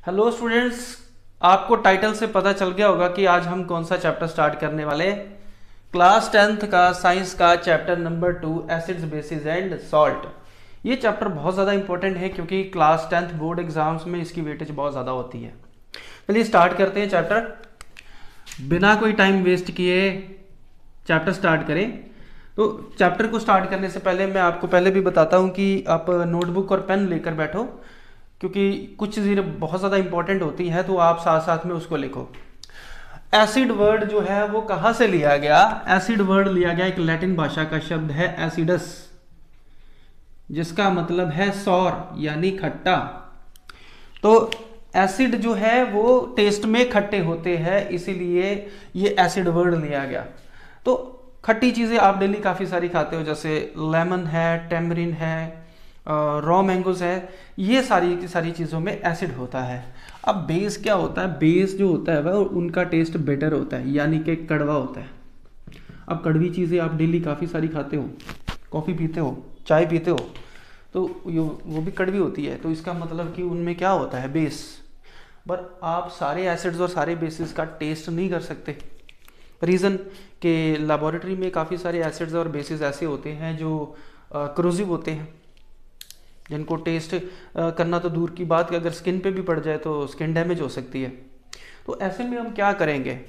Hello students, आपको title से पता चल गया होगा कि आज हम कौन सा चैप्टर स्टार्ट करने वाले हैं। क्लास 10th का साइंस का chapter number 2 acids bases and salt. ये चैप्टर बहुत ज़्यादा इंपॉर्टेंट है क्योंकि क्लास 10th बोर्ड एग्जाम्स में इसकी वेटेज बहुत ज़्यादा होती है। चलिए स्टार्ट करते हैं चैप्टर, बिना कोई टाइम वेस्ट किए चैप्टर स्टार्ट करें। तो चैप्टर को स्टार्ट करने से पहले मैं आपको पहले भी बताता हूँ कि आप नोटबुक और पेन लेकर बैठो, क्योंकि कुछ चीज़ें बहुत ज़्यादा इंपॉर्टेंट होती हैं, तो आप साथ साथ में उसको लिखो। एसिड वर्ड जो है वो कहाँ से लिया गया? एसिड वर्ड लिया गया एक लैटिन भाषा का शब्द है एसिडस, जिसका मतलब है सौर यानी खट्टा। तो एसिड जो है वो टेस्ट में खट्टे होते हैं, इसीलिए ये एसिड वर्ड लिया गया। तो खट्टी चीज़ें आप डेली काफ़ी सारी खाते हो, जैसे लेमन है, टेमरिन है, रॉ मैंगोज है, ये सारी की सारी चीज़ों में एसिड होता है। अब बेस क्या होता है? बेस जो होता है वह उनका टेस्ट बेटर होता है, यानी कि कड़वा होता है। अब कड़वी चीज़ें आप डेली काफ़ी सारी खाते हो, कॉफ़ी पीते हो, चाय पीते हो, तो वो भी कड़वी होती है। तो इसका मतलब कि उनमें क्या होता है? बेस। पर आप सारे एसिड्स और सारे बेसिस का टेस्ट नहीं कर सकते। रीज़न कि लेबोरेटरी में काफ़ी सारे एसिड्स और बेसिस ऐसे होते हैं जो क्रोजिव होते हैं, जिनको टेस्ट करना तो दूर की बात कि अगर स्किन पे भी पड़ जाए तो स्किन डैमेज हो सकती है। तो ऐसे में हम क्या करेंगे?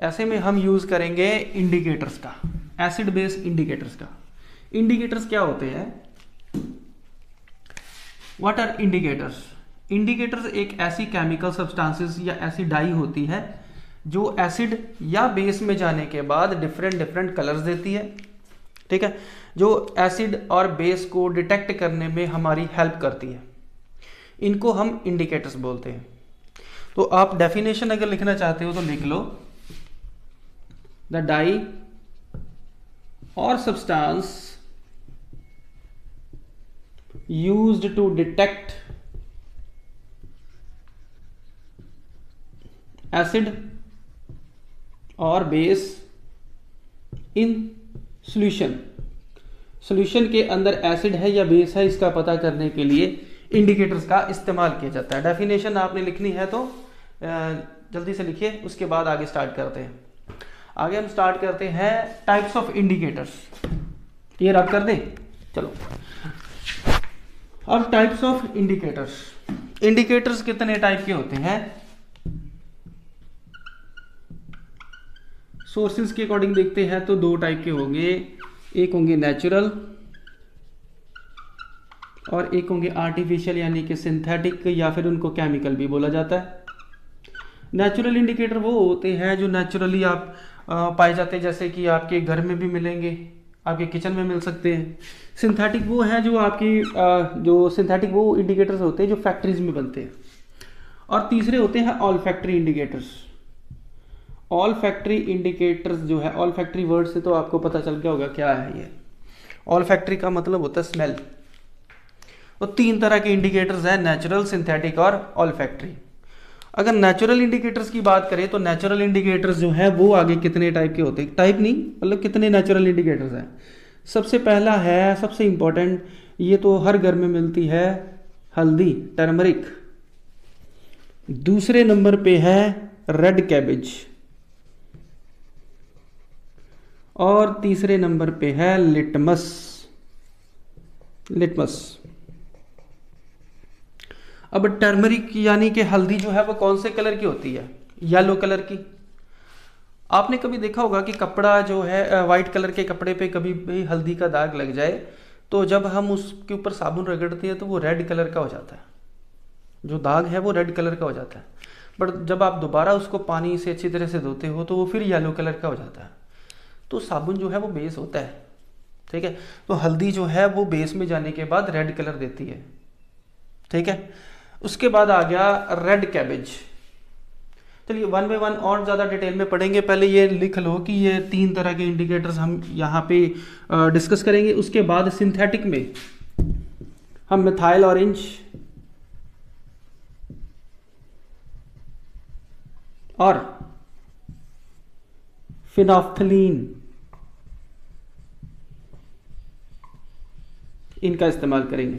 ऐसे में हम यूज़ करेंगे इंडिकेटर्स का, एसिड बेस इंडिकेटर्स का। इंडिकेटर्स क्या होते हैं? What are indicators? इंडिकेटर्स एक ऐसी केमिकल सब्सटेंसेस या ऐसी डाई होती है जो एसिड या बेस में जाने के बाद डिफरेंट डिफरेंट कलर्स देती है, ठीक है, जो एसिड और बेस को डिटेक्ट करने में हमारी हेल्प करती है। इनको हम इंडिकेटर्स बोलते हैं। तो आप डेफिनेशन अगर लिखना चाहते हो तो लिख लो, द डाई और substance used to detect acid और बेस इन सॉल्यूशन। सॉल्यूशन के अंदर एसिड है या बेस है, इसका पता करने के लिए इंडिकेटर्स का इस्तेमाल किया जाता है। डेफिनेशन आपने लिखनी है तो जल्दी से लिखिए, उसके बाद आगे स्टार्ट करते हैं। आगे हम स्टार्ट करते हैं टाइप्स ऑफ इंडिकेटर्स। ये रब कर दें, चलो। अब टाइप्स ऑफ इंडिकेटर्स। इंडिकेटर्स कितने टाइप के होते हैं? सोर्सेज के अकॉर्डिंग देखते हैं तो दो टाइप के होंगे, एक होंगे नेचुरल और एक होंगे आर्टिफिशियल यानी कि सिंथेटिक, या फिर उनको केमिकल भी बोला जाता है। नेचुरल इंडिकेटर वो होते हैं जो नेचुरली आप पाए जाते हैं, जैसे कि आपके घर में भी मिलेंगे, आपके किचन में मिल सकते हैं। सिंथेटिक वो है जो आपकी जो सिंथेटिक वो इंडिकेटर्स होते हैं जो फैक्ट्रीज में बनते हैं। और तीसरे होते हैं all factory indicators. All factory indicators जो है, ऑल फैक्ट्री वर्ड से तो आपको पता चल गया होगा क्या है ये। ऑल फैक्ट्री का मतलब होता है स्मेल। तो तीन तरह के इंडिकेटर्स हैं, नेचुरल, सिंथेटिक और ऑल फैक्ट्री। अगर नेचुरल इंडिकेटर्स की बात करें तो नेचुरल इंडिकेटर्स जो है वो आगे कितने टाइप के होते हैं? टाइप नहीं, मतलब कितने नेचुरल इंडिकेटर्स हैं। सबसे पहला है, सबसे इंपॉर्टेंट, ये तो हर घर में मिलती है, हल्दी, टर्मरिक। दूसरे नंबर पे है रेड कैबेज और तीसरे नंबर पे है लिटमस। लिटमस। अब टर्मरिक यानी कि हल्दी जो है वो कौन से कलर की होती है? येलो कलर की। आपने कभी देखा होगा कि कपड़ा जो है वाइट कलर के कपड़े पे कभी भी हल्दी का दाग लग जाए तो जब हम उसके ऊपर साबुन रगड़ते हैं तो वो रेड कलर का हो जाता है, जो दाग है वो रेड कलर का हो जाता है। बट जब आप दोबारा उसको पानी से अच्छी तरह से धोते हो तो वो फिर येलो कलर का हो जाता है। तो साबुन जो है वो बेस होता है, ठीक है। तो हल्दी जो है वो बेस में जाने के बाद रेड कलर देती है, ठीक है। उसके बाद आ गया रेड कैबेज। चलिए वन बाय वन और ज़्यादा डिटेल में पढ़ेंगे, पहले ये लिख लो कि ये तीन तरह के इंडिकेटर्स हम यहाँ पे डिस्कस करेंगे। उसके बाद सिंथेटिक में हम मिथाइल ऑरेंज और फिनोफ्थलीन इनका इस्तेमाल करेंगे।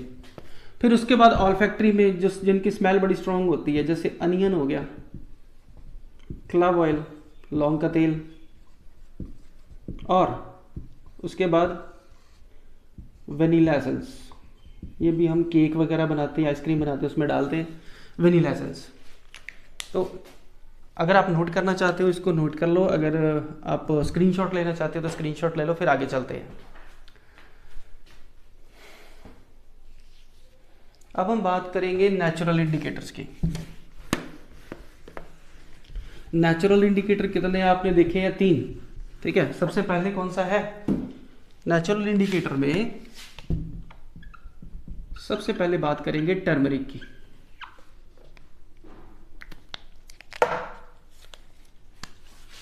फिर उसके बाद ऑल्फैक्टरी में जिनकी स्मेल बड़ी स्ट्रांग होती है, जैसे अनियन हो गया, क्लव ऑयल, लौंग का तेल, और उसके बाद वेनिला एसेंस। ये भी हम केक वगैरह बनाते हैं, आइसक्रीम बनाते हैं, उसमें डालते हैं वेनिला एसेंस। तो अगर आप नोट करना चाहते हो इसको नोट कर लो, अगर आप स्क्रीनशॉट लेना चाहते हो तो स्क्रीनशॉट ले लो, फिर आगे चलते हैं। अब हम बात करेंगे नेचुरल इंडिकेटर्स की। नेचुरल इंडिकेटर कितने आपने देखे हैं? 3। ठीक है, सबसे पहले कौन सा है? नेचुरल इंडिकेटर में सबसे पहले बात करेंगे टर्मरिक की।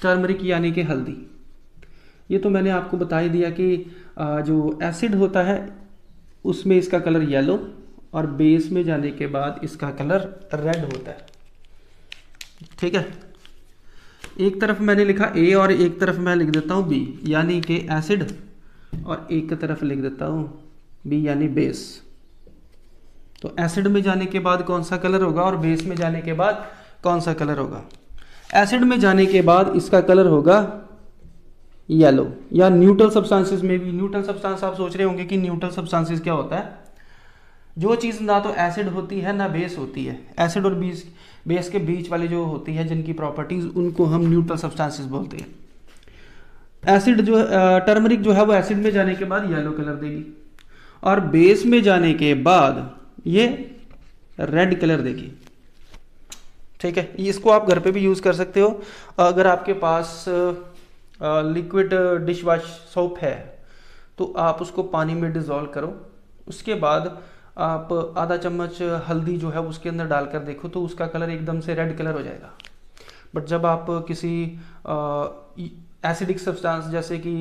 टर्मरिक यानी कि हल्दी। ये तो मैंने आपको बता ही दिया कि जो एसिड होता है उसमें इसका कलर येलो, और बेस में जाने के बाद इसका कलर रेड होता है। ठीक है, एक तरफ मैंने लिखा ए और एक तरफ मैं लिख देता हूँ बी, यानी कि एसिड, और एक तरफ लिख देता हूँ बी यानी बेस। तो एसिड में जाने के बाद कौन सा कलर होगा और बेस में जाने के बाद कौन सा कलर होगा? एसिड में जाने के बाद इसका कलर होगा येलो, या न्यूट्रल सब्सटेंसेस में भी। न्यूट्रल सब्सटेंस आप सोच रहे होंगे कि न्यूट्रल सब्सटेंसेस क्या होता है? जो चीज़ ना तो एसिड होती है ना बेस होती है, एसिड और बेस के बीच वाली जो होती है जिनकी प्रॉपर्टीज, उनको हम न्यूट्रल सब्सटेंसेस बोलते हैं। एसिड जो टर्मरिक जो है वो एसिड में जाने के बाद येलो कलर देगी, और बेस में जाने के बाद ये रेड कलर देगी। ठीक है, इसको आप घर पे भी यूज़ कर सकते हो। अगर आपके पास लिक्विड डिश वॉश सोप है तो आप उसको पानी में डिज़ोल्व करो, उसके बाद आप आधा चम्मच हल्दी जो है उसके अंदर डालकर देखो तो उसका कलर एकदम से रेड कलर हो जाएगा। बट जब आप किसी एसिडिक सब्सटेंस जैसे कि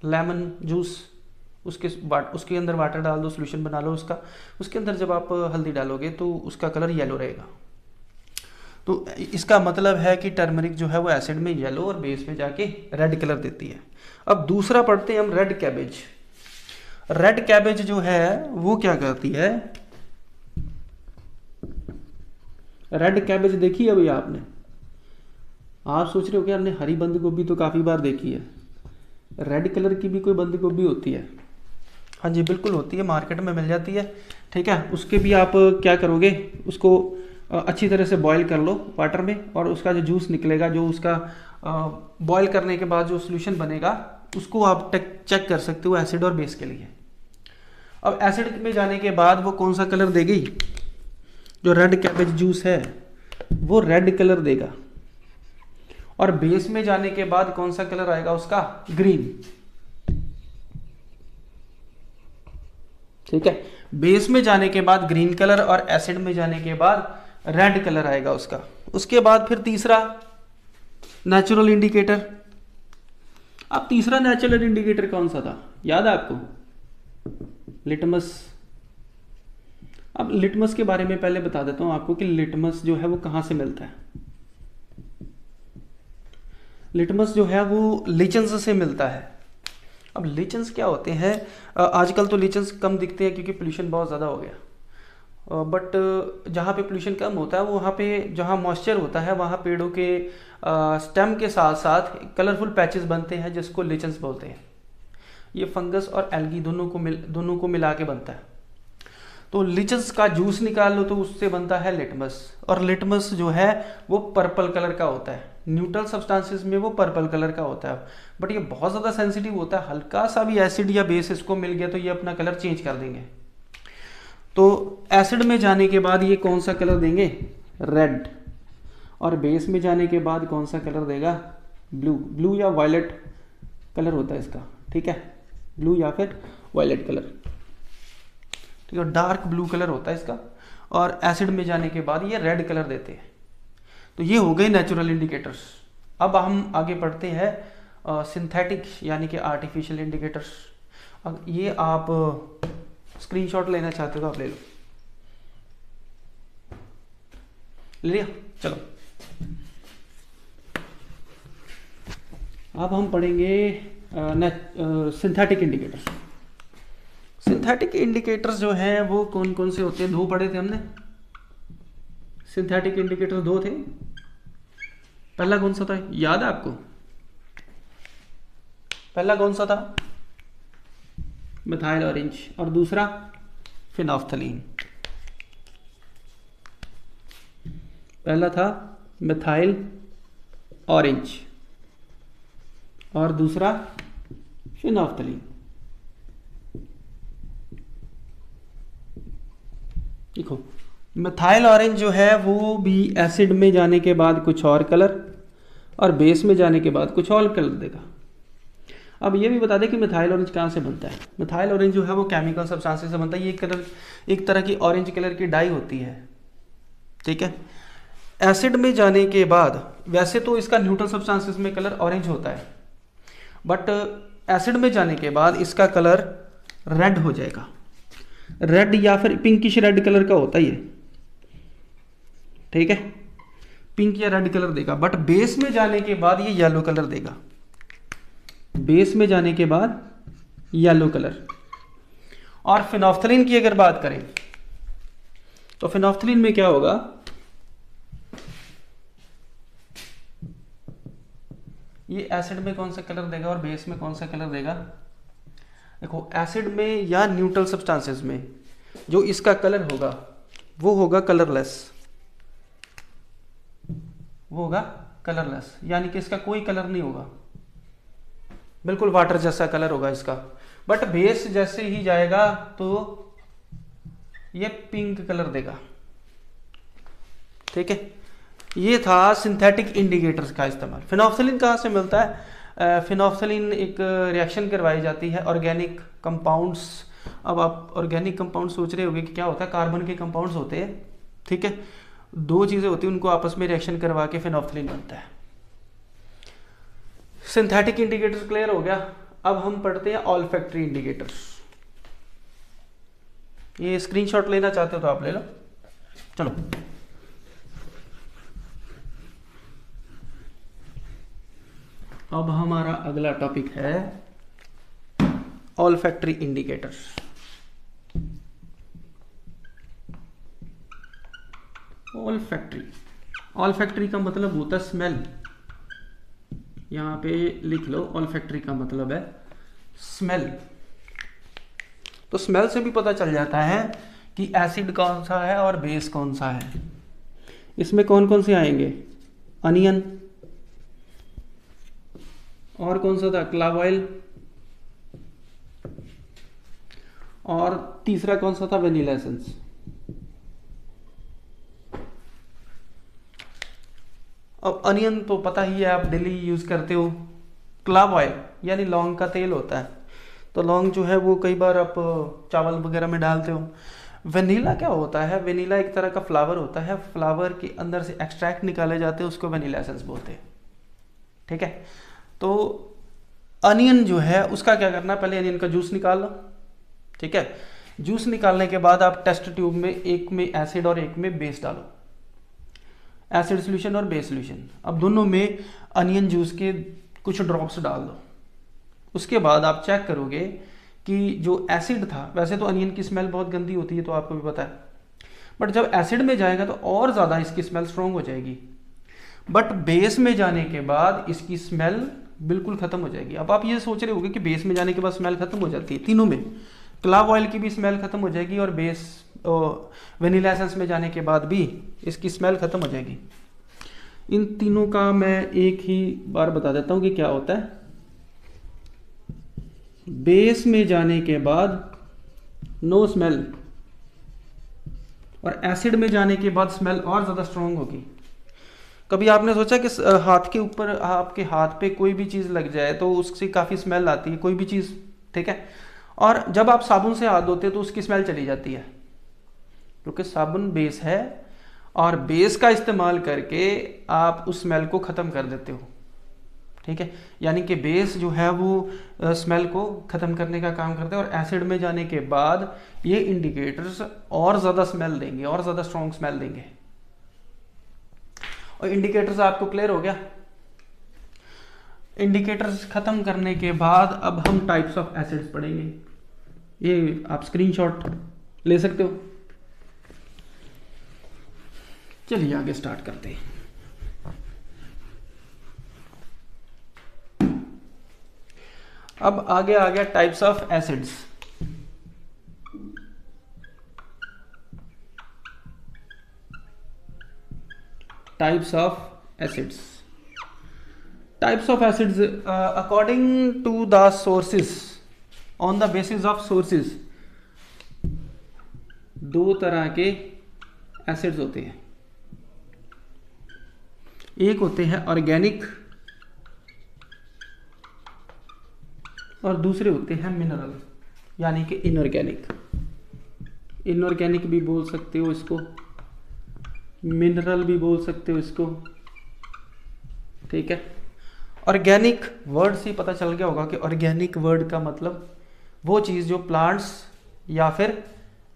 लेमन जूस, उसके अंदर वाटर डाल दो, सोल्यूशन बना लो उसका, उसके अंदर जब आप हल्दी डालोगे तो उसका कलर येलो रहेगा। तो इसका मतलब है कि टर्मरिक जो है वो एसिड में येलो और बेस में जाके रेड कलर देती है। अब दूसरा पढ़ते हैं हम रेड कैबेज। रेड कैबेज जो है वो क्या करती है? रेड कैबेज देखी है अभी आपने? आप सोच रहे हो कि हमने हरी बंद गोभी तो काफी बार देखी है, रेड कलर की भी कोई बंद गोभी होती है? हाँ जी बिल्कुल होती है, मार्केट में मिल जाती है। ठीक है, उसके भी आप क्या करोगे, उसको अच्छी तरह से बॉईल कर लो वाटर में, और उसका जो जूस निकलेगा, जो उसका बॉईल करने के बाद जो सोल्यूशन बनेगा, उसको आप चेक कर सकते हो एसिड और बेस के लिए। अब एसिड में जाने के बाद वो कौन सा कलर देगी? जो रेड कैबेज जूस है वो रेड कलर देगा, और बेस में जाने के बाद कौन सा कलर आएगा उसका? ग्रीन। ठीक है, बेस में जाने के बाद ग्रीन कलर और एसिड में जाने के बाद रेड कलर आएगा उसका। उसके बाद फिर तीसरा नेचुरल इंडिकेटर। अब तीसरा नेचुरल इंडिकेटर कौन सा था, याद है आपको? लिटमस। अब लिटमस के बारे में पहले बता देता हूं आपको कि लिटमस जो है वो कहां से मिलता है। लिटमस जो है वो लिचन्स से मिलता है। अब लिचन्स क्या होते हैं? आजकल तो लिचन्स कम दिखते हैं क्योंकि पोल्यूशन बहुत ज़्यादा हो गया, बट जहाँ पे पोल्यूशन कम होता है वहाँ पे जहाँ मॉइस्चर होता है वहाँ पेड़ों के स्टेम के साथ साथ कलरफुल पैचेस बनते हैं जिसको लिचन्स बोलते हैं। ये फंगस और एल्गी दोनों को मिला के बनता है। तो लिचन्स का जूस निकाल लो तो उससे बनता है लिटमस, और लिटमस जो है वो पर्पल कलर का होता है। न्यूट्रल सब्सटेंसेस में वो पर्पल कलर का होता है, बट ये बहुत ज़्यादा सेंसिटिव होता है। हल्का सा भी एसिड या बेस इसको मिल गया तो ये अपना कलर चेंज कर देंगे। तो एसिड में जाने के बाद ये कौन सा कलर देंगे? रेड। और बेस में जाने के बाद कौन सा कलर देगा? ब्लू या वायलेट कलर होता है इसका। ठीक है, ब्लू या फिर वायलेट कलर। ठीक है, डार्क ब्लू कलर होता है इसका, और एसिड में जाने के बाद ये रेड कलर देते हैं। तो ये हो गए नेचुरल इंडिकेटर्स। अब हम आगे बढ़ते हैं सिंथेटिक यानी कि आर्टिफिशियल इंडिकेटर्स। अब ये आप स्क्रीनशॉट लेना चाहते हो तो आप ले लो। ले लिया? चलो अब हम पढ़ेंगे सिंथेटिक इंडिकेटर्स। सिंथेटिक इंडिकेटर्स जो हैं वो कौन कौन से होते हैं? दो पढ़े थे हमने, सिंथेटिक इंडिकेटर्स दो थे। पहला कौन सा था, याद है आपको? पहला कौन सा था? मिथाइल ऑरेंज, और दूसरा फिनोफ्थलीन। पहला था मिथाइल ऑरेंज और दूसरा फिनोफ्थलीन। देखो मिथाइल ऑरेंज जो है वो भी एसिड में जाने के बाद कुछ और कलर और बेस में जाने के बाद कुछ और कलर देगा। अब ये भी बता दें कि मिथाइल ऑरेंज कहाँ से बनता है। मिथाइल ऑरेंज जो है वो केमिकल सब्सटेंस से बनता है। ये एक तरह की ऑरेंज कलर की डाई होती है, ठीक है। एसिड में जाने के बाद वैसे तो इसका न्यूट्रल सब्सटेंसेस में कलर ऑरेंज होता है, बट एसिड में जाने के बाद इसका कलर रेड हो जाएगा। रेड या फिर पिंकिश रेड कलर का होता है ये, ठीक है, पिंक या रेड कलर देगा। बट बेस में जाने के बाद ये येलो कलर देगा। बेस में जाने के बाद येलो कलर। और फिनोफ्थलीन की अगर बात करें तो फिनोफ्थलीन में क्या होगा, ये एसिड में कौन सा कलर देगा और बेस में कौन सा कलर देगा? देखो एसिड में या न्यूट्रल सब्सटेंसेस में जो इसका कलर होगा वो होगा कलरलेस, वो होगा कलरलेस, यानी कि इसका कोई कलर नहीं होगा, बिल्कुल वाटर जैसा कलर होगा इसका। बट बेस जैसे ही जाएगा तो ये पिंक कलर देगा, ठीक है। ये था सिंथेटिक इंडिकेटर्स का इस्तेमाल। फिनोफ्थलीन कहाँ से मिलता है? फिनोफ्थलीन एक रिएक्शन करवाई जाती है ऑर्गेनिक कंपाउंड्स। अब आप ऑर्गेनिक कंपाउंड सोच रहे होंगे कि क्या होता है, कार्बन के कंपाउंड्स होते हैं, ठीक है। दो चीज़ें होती हैं, उनको आपस में रिएक्शन करवा के फिनोफ्थलीन बनता है। सिंथेटिक इंडिकेटर्स क्लियर हो गया। अब हम पढ़ते हैं ऑल्फैक्टरी इंडिकेटर्स। ये स्क्रीनशॉट लेना चाहते हो तो आप ले लो। चलो अब हमारा अगला टॉपिक है ऑल्फैक्टरी इंडिकेटर्स। ऑल्फैक्टरी का मतलब होता है स्मेल। यहां पे लिख लो, ऑल्फैक्टरी का मतलब है स्मेल। तो स्मेल से भी पता चल जाता है कि एसिड कौन सा है और बेस कौन सा है। इसमें कौन कौन से आएंगे? अनियन, और कौन सा था? क्लाव ऑयल, और तीसरा कौन सा था? Vanilla essence. अब अनियन तो पता ही है, आप डेली यूज करते हो। क्लाव ऑयल यानी लौंग का तेल होता है, तो लौंग जो है वो कई बार आप चावल वगैरह में डालते हो। वेनिला क्या होता है? वेनिला एक तरह का फ्लावर होता है, फ्लावर के अंदर से एक्सट्रैक्ट निकाले जाते हैं, उसको वेनिला एसेंस बोलते हैं, ठीक है। तो अनियन जो है उसका क्या करना है, पहले अनियन का जूस निकाल लो, ठीक है। जूस निकालने के बाद आप टेस्ट ट्यूब में एक में एसिड और एक में बेस डालो, एसिड सॉल्यूशन और बेस सॉल्यूशन। अब दोनों में अनियन जूस के कुछ ड्रॉप्स डाल दो। उसके बाद आप चेक करोगे कि जो एसिड था, वैसे तो अनियन की स्मेल बहुत गंदी होती है तो आपको भी पता है, बट जब एसिड में जाएगा तो और ज़्यादा इसकी स्मेल स्ट्रॉन्ग हो जाएगी। बट बेस में जाने के बाद इसकी स्मेल बिल्कुल खत्म हो जाएगी। अब आप ये सोच रहे होंगे कि बेस में जाने के बाद स्मेल खत्म हो जाती है, तीनों में क्लाव ऑयल की भी स्मेल खत्म हो जाएगी और बेस वेनिला एसेंस में जाने के बाद भी इसकी स्मेल खत्म हो जाएगी। इन तीनों का मैं एक ही बार बता देता हूं कि क्या होता है। बेस में जाने के बाद नो स्मेल, और एसिड में जाने के बाद स्मेल और ज़्यादा स्ट्रॉन्ग होगी। कभी आपने सोचा कि हाथ के ऊपर, आपके हाथ पे कोई भी चीज़ लग जाए तो उससे काफ़ी स्मेल आती है, कोई भी चीज़, ठीक है। और जब आप साबुन से हाथ धोते तो उसकी स्मेल चली जाती है, क्योंकि साबुन बेस है और बेस का इस्तेमाल करके आप उस स्मेल को ख़त्म कर देते हो, ठीक है। यानी कि बेस जो है वो स्मेल को ख़त्म करने का काम करता है, और एसिड में जाने के बाद ये इंडिकेटर्स और ज़्यादा स्मेल देंगे, और ज़्यादा स्ट्रॉन्ग स्मेल देंगे। और इंडिकेटर्स आपको क्लियर हो गया। इंडिकेटर्स खत्म करने के बाद अब हम टाइप्स ऑफ एसिड्स पढ़ेंगे। ये आप स्क्रीनशॉट ले सकते हो। चलिए आगे स्टार्ट करते हैं। अब आगे आ गया types of acids. Types of acids. Types of acids according to the sources, on the basis of sources, दो तरह के एसिड्स होते हैं। एक होते हैं ऑर्गेनिक और दूसरे होते हैं मिनरल यानी कि इनऑर्गेनिक। इनऑर्गेनिक भी बोल सकते हो इसको, मिनरल भी बोल सकते हो इसको, ठीक है। ऑर्गेनिक वर्ड से पता चल गया होगा कि ऑर्गेनिक वर्ड का मतलब वो चीज़ जो प्लांट्स या फिर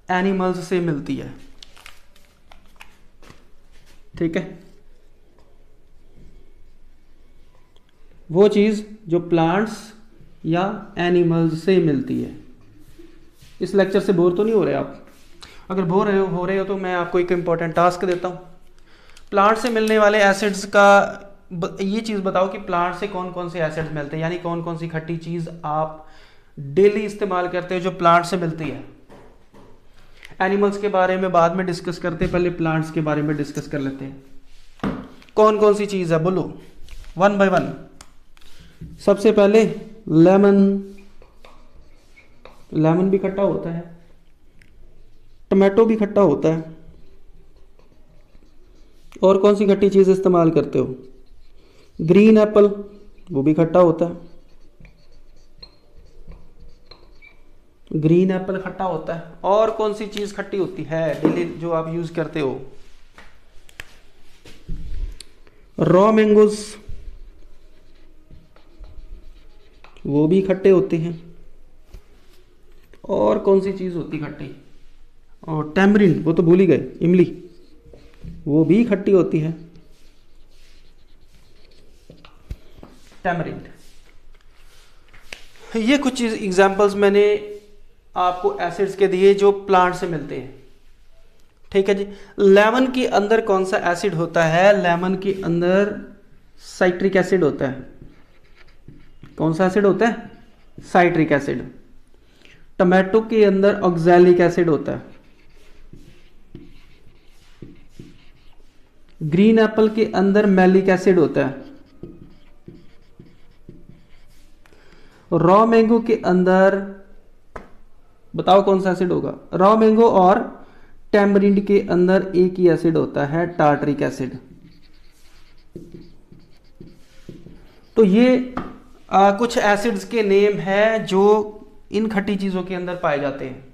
एनिमल्स से मिलती है, ठीक है। वो चीज़ जो प्लांट्स या एनिमल्स से मिलती है। इस लेक्चर से बोर तो नहीं हो रहे आप? अगर बोर हो रहे हो तो मैं आपको एक इम्पॉर्टेंट टास्क देता हूँ। प्लांट से मिलने वाले एसिड्स का ये चीज़ बताओ कि प्लांट से कौन कौन से एसिड्स मिलते हैं, यानी कौन कौन सी खट्टी चीज़ आप डेली इस्तेमाल करते हो जो प्लांट से मिलती है। एनिमल्स के बारे में बाद में डिस्कस करते हैं, पहले प्लांट्स के बारे में डिस्कस कर लेते हैं। कौन कौन सी चीज़ है बोलो, वन बाय वन। सबसे पहले लेमन। लेमन भी खट्टा होता है, टमाटो भी खट्टा होता है। और कौन सी खट्टी चीज़ इस्तेमाल करते हो? ग्रीन एप्पल, वो भी खट्टा होता है। ग्रीन एप्पल खट्टा होता है। और कौन सी चीज़ खट्टी होती है डेली जो आप यूज़ करते हो? रॉ मैंगोज, वो भी खट्टे होते हैं। और कौन सी चीज़ होती खट्टी? और टैमरिंड, वो तो भूल ही गए, इमली, वो भी खट्टी होती है। टैमरिंड। ये कुछ चीज़ एग्जाम्पल्स मैंने आपको एसिड्स के दिए जो प्लांट से मिलते हैं, ठीक है जी। लेमन के अंदर कौन सा एसिड होता है? लेमन के अंदर साइट्रिक एसिड होता है। कौन सा एसिड होता है? Citric acid. टमाटो के अंदर ऑक्सैलिक एसिड होता है। ग्रीन एप्पल के अंदर मैलिक एसिड होता है। रॉ मैंगो के अंदर बताओ कौन सा एसिड होगा? रॉ मैंगो और टैमरिंड के अंदर एक ही एसिड होता है, टार्टरिक एसिड। तो ये कुछ एसिड्स के नेम हैं जो इन खट्टी चीज़ों के अंदर पाए जाते हैं।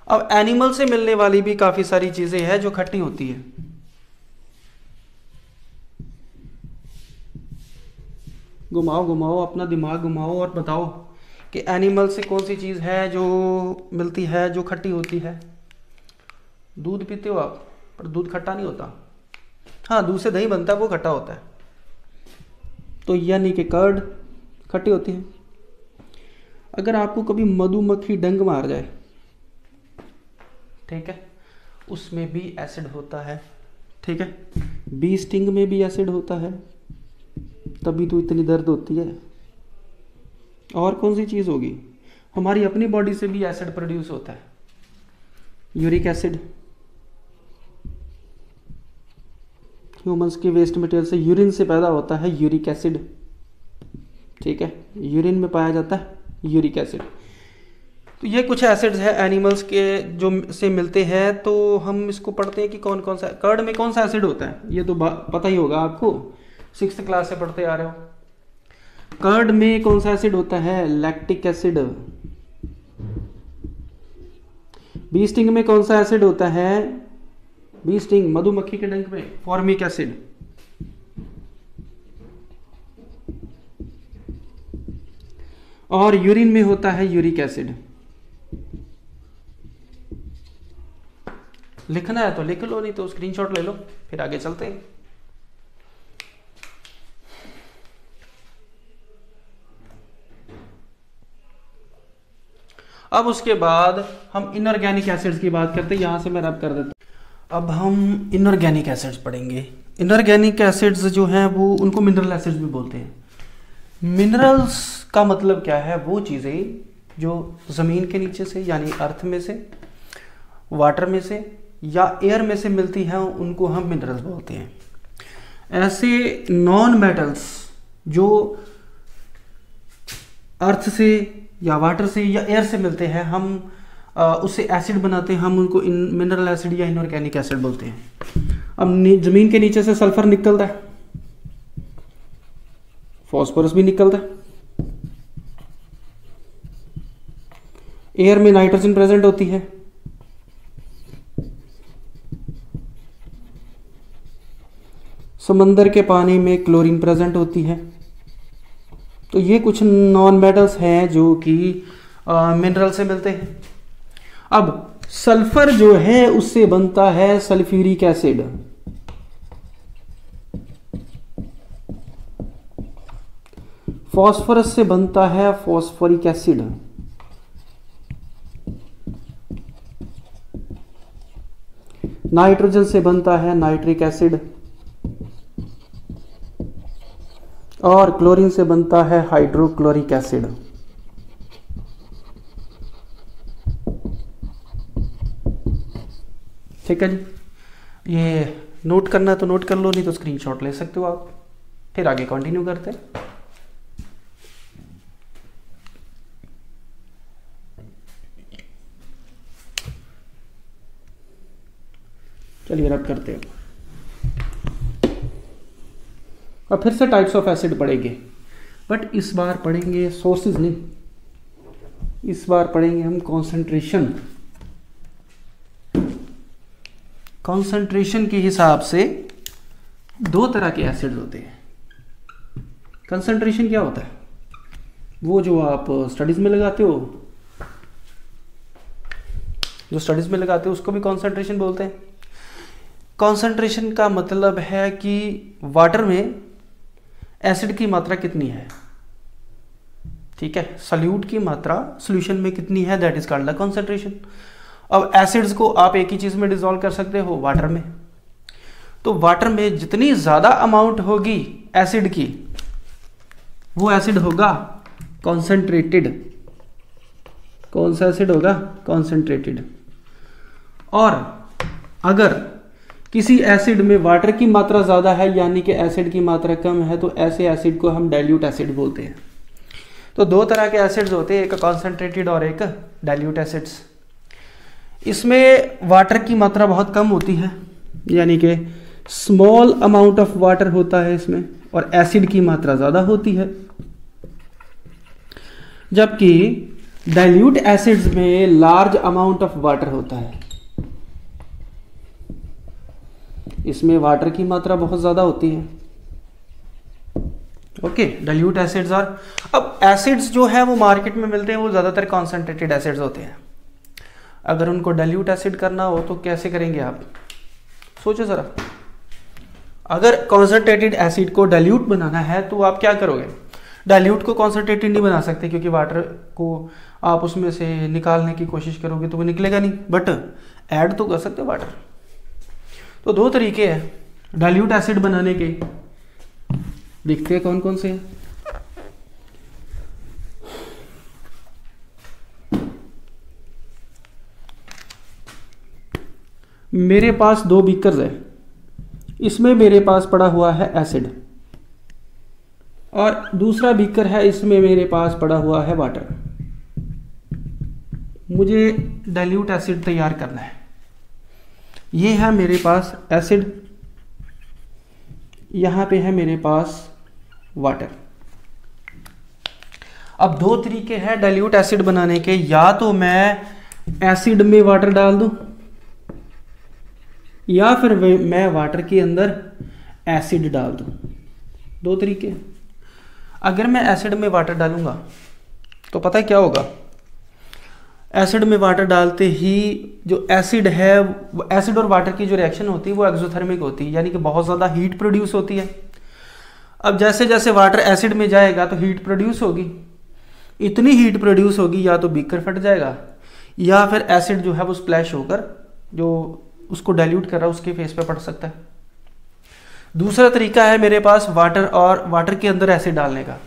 अब एनिमल से मिलने वाली भी काफ़ी सारी चीज़ें हैं जो खट्टी होती है। घुमाओ घुमाओ, अपना दिमाग घुमाओ और बताओ कि एनिमल से कौन सी चीज़ है जो मिलती है जो खट्टी होती है। दूध पीते हो आप, पर दूध खट्टा नहीं होता। हाँ, दूध से दही बनता है, वो खट्टा होता है। तो यानी कि कर्ड खट्टी होती है। अगर आपको कभी मधुमक्खी डंक मार जाए, ठीक है, उसमें भी एसिड होता है, ठीक है। बी स्टिंग में भी एसिड होता है, तभी तो इतनी दर्द होती है। और कौन सी चीज़ होगी? हमारी अपनी बॉडी से भी एसिड प्रोड्यूस होता है, यूरिक एसिड। ह्यूमंस के वेस्ट मटेरियल से, यूरिन से पैदा होता है यूरिक एसिड, ठीक है। यूरिन में पाया जाता है यूरिक एसिड। तो ये कुछ एसिड्स हैं एनिमल्स के जो से मिलते हैं। तो हम इसको पढ़ते हैं कि कौन कौन सा। कर्ड में कौन सा एसिड होता है? ये तो पता ही होगा आपको, 6th क्लास से पढ़ते आ रहे हो। कर्ड में कौन सा एसिड होता है? Lactic acid. बी स्टिंग में कौन सा एसिड होता है? बी स्टिंग, मधुमक्खी के डंक में फॉर्मिक एसिड। और यूरिन में होता है यूरिक एसिड। लिखना है तो लिख लो, नहीं तो स्क्रीनशॉट ले लो, फिर आगे चलते हैं। अब उसके बाद हम इनऑर्गेनिक एसिड्स की बात करते हैं। यहाँ से मैं रब कर देता हूँ। अब हम इनऑर्गेनिक एसिड्स पढ़ेंगे। इनऑर्गेनिक एसिड्स जो हैं वो उनको मिनरल एसिड्स भी बोलते हैं। मिनरल्स का मतलब क्या है? वो चीज़ें जो ज़मीन के नीचे से यानी अर्थ में से, वाटर में से या एयर में से मिलती हैं उनको हम मिनरल्स बोलते हैं। ऐसे नॉन मेटल्स जो अर्थ से या वाटर से या एयर से मिलते हैं, हम उससे एसिड बनाते हैं, हम उनको मिनरल एसिड या इनऑर्गेनिक एसिड बोलते हैं। अब ज़मीन के नीचे से सल्फर निकलता है, फॉस्फोरस भी निकलता है, एयर में नाइट्रोजन प्रेजेंट होती है, समंदर के पानी में क्लोरीन प्रेजेंट होती है। तो ये कुछ नॉन मेटल्स हैं जो कि मिनरल से मिलते हैं। अब सल्फर जो है उससे बनता है सल्फ्यूरिक एसिड। फॉस्फोरस से बनता है फॉस्फोरिक एसिड। नाइट्रोजन से बनता है नाइट्रिक एसिड और क्लोरीन से बनता है हाइड्रोक्लोरिक एसिड। ठीक है जी, ये नोट करना तो नोट कर लो, नहीं तो स्क्रीनशॉट ले सकते हो आप। फिर आगे कंटिन्यू करते हैं। चलिए रब करते हैं। अब फिर से टाइप्स ऑफ एसिड पढ़ेंगे, बट इस बार पढ़ेंगे सोर्सेज नहीं, इस बार पढ़ेंगे हम कॉन्सेंट्रेशन। कॉन्सेंट्रेशन के हिसाब से दो तरह के एसिड्स होते हैं। कंसंट्रेशन क्या होता है? वो जो आप स्टडीज में लगाते हो, जो स्टडीज में लगाते हो उसको भी कॉन्सेंट्रेशन बोलते हैं। कॉन्सेंट्रेशन का मतलब है कि वाटर में एसिड की मात्रा कितनी है, ठीक है, सॉल्यूट की मात्रा सॉल्यूशन में कितनी है, that is called the concentration. अब एसिड्स को आप एक ही चीज में डिसॉल्व कर सकते हो, वाटर में। तो वाटर में जितनी ज्यादा अमाउंट होगी एसिड की, वो एसिड होगा कॉन्सेंट्रेटेड। कौन सा एसिड होगा? कॉन्सेंट्रेटेड। और अगर किसी एसिड में वाटर की मात्रा ज़्यादा है यानी कि एसिड की मात्रा कम है, तो ऐसे एसिड को हम डाइल्यूट एसिड बोलते हैं। तो दो तरह के एसिड्स होते हैं, एक कॉन्सेंट्रेटेड और एक डाइल्यूट एसिड्स। इसमें वाटर की मात्रा बहुत कम होती है, यानी कि स्मॉल अमाउंट ऑफ वाटर होता है इसमें, और एसिड की मात्रा ज़्यादा होती है। जबकि डाइल्यूट एसिड्स में लार्ज अमाउंट ऑफ वाटर होता है, इसमें वाटर की मात्रा बहुत ज़्यादा होती है। Okay, dilute acids. और अब एसिड्स जो है वो मार्केट में मिलते हैं, वो ज़्यादातर कॉन्सेंट्रेटेड एसिड्स होते हैं। अगर उनको डाइल्यूट एसिड करना हो तो कैसे करेंगे आप? सोचो ज़रा। अगर कॉन्सेंट्रेटेड एसिड को डाइल्यूट बनाना है तो आप क्या करोगे? डाइल्यूट को कॉन्सेंट्रेटेड नहीं बना सकते, क्योंकि वाटर को आप उसमें से निकालने की कोशिश करोगे तो वो निकलेगा नहीं, बट ऐड तो कर सकते हो वाटर। तो दो तरीके हैं डाइल्यूट एसिड बनाने के, देखते हैं कौन कौन से हैं। मेरे पास दो बीकर्स है, इसमें मेरे पास पड़ा हुआ है एसिड, और दूसरा बीकर है, इसमें मेरे पास पड़ा हुआ है वाटर। मुझे डाइल्यूट एसिड तैयार करना है। ये है मेरे पास एसिड, यहाँ पे है मेरे पास वाटर। अब दो तरीके हैं डाइल्यूट एसिड बनाने के, या तो मैं एसिड में वाटर डाल दूं, या फिर मैं वाटर के अंदर एसिड डाल दूं। दो तरीके। अगर मैं एसिड में वाटर डालूंगा तो पता है क्या होगा? एसिड में वाटर डालते ही जो एसिड है, एसिड और वाटर की जो रिएक्शन होती है वो एक्सोथर्मिक होती है, यानी कि बहुत ज़्यादा हीट प्रोड्यूस होती है। अब जैसे जैसे वाटर एसिड में जाएगा तो हीट प्रोड्यूस होगी, इतनी हीट प्रोड्यूस होगी, या तो बीकर फट जाएगा या फिर एसिड जो है वो स्प्लैश होकर जो उसको डाइल्यूट कर रहा है उसके फेस पे पड़ सकता है। दूसरा तरीका है मेरे पास वाटर और वाटर के अंदर एसिड डालने का।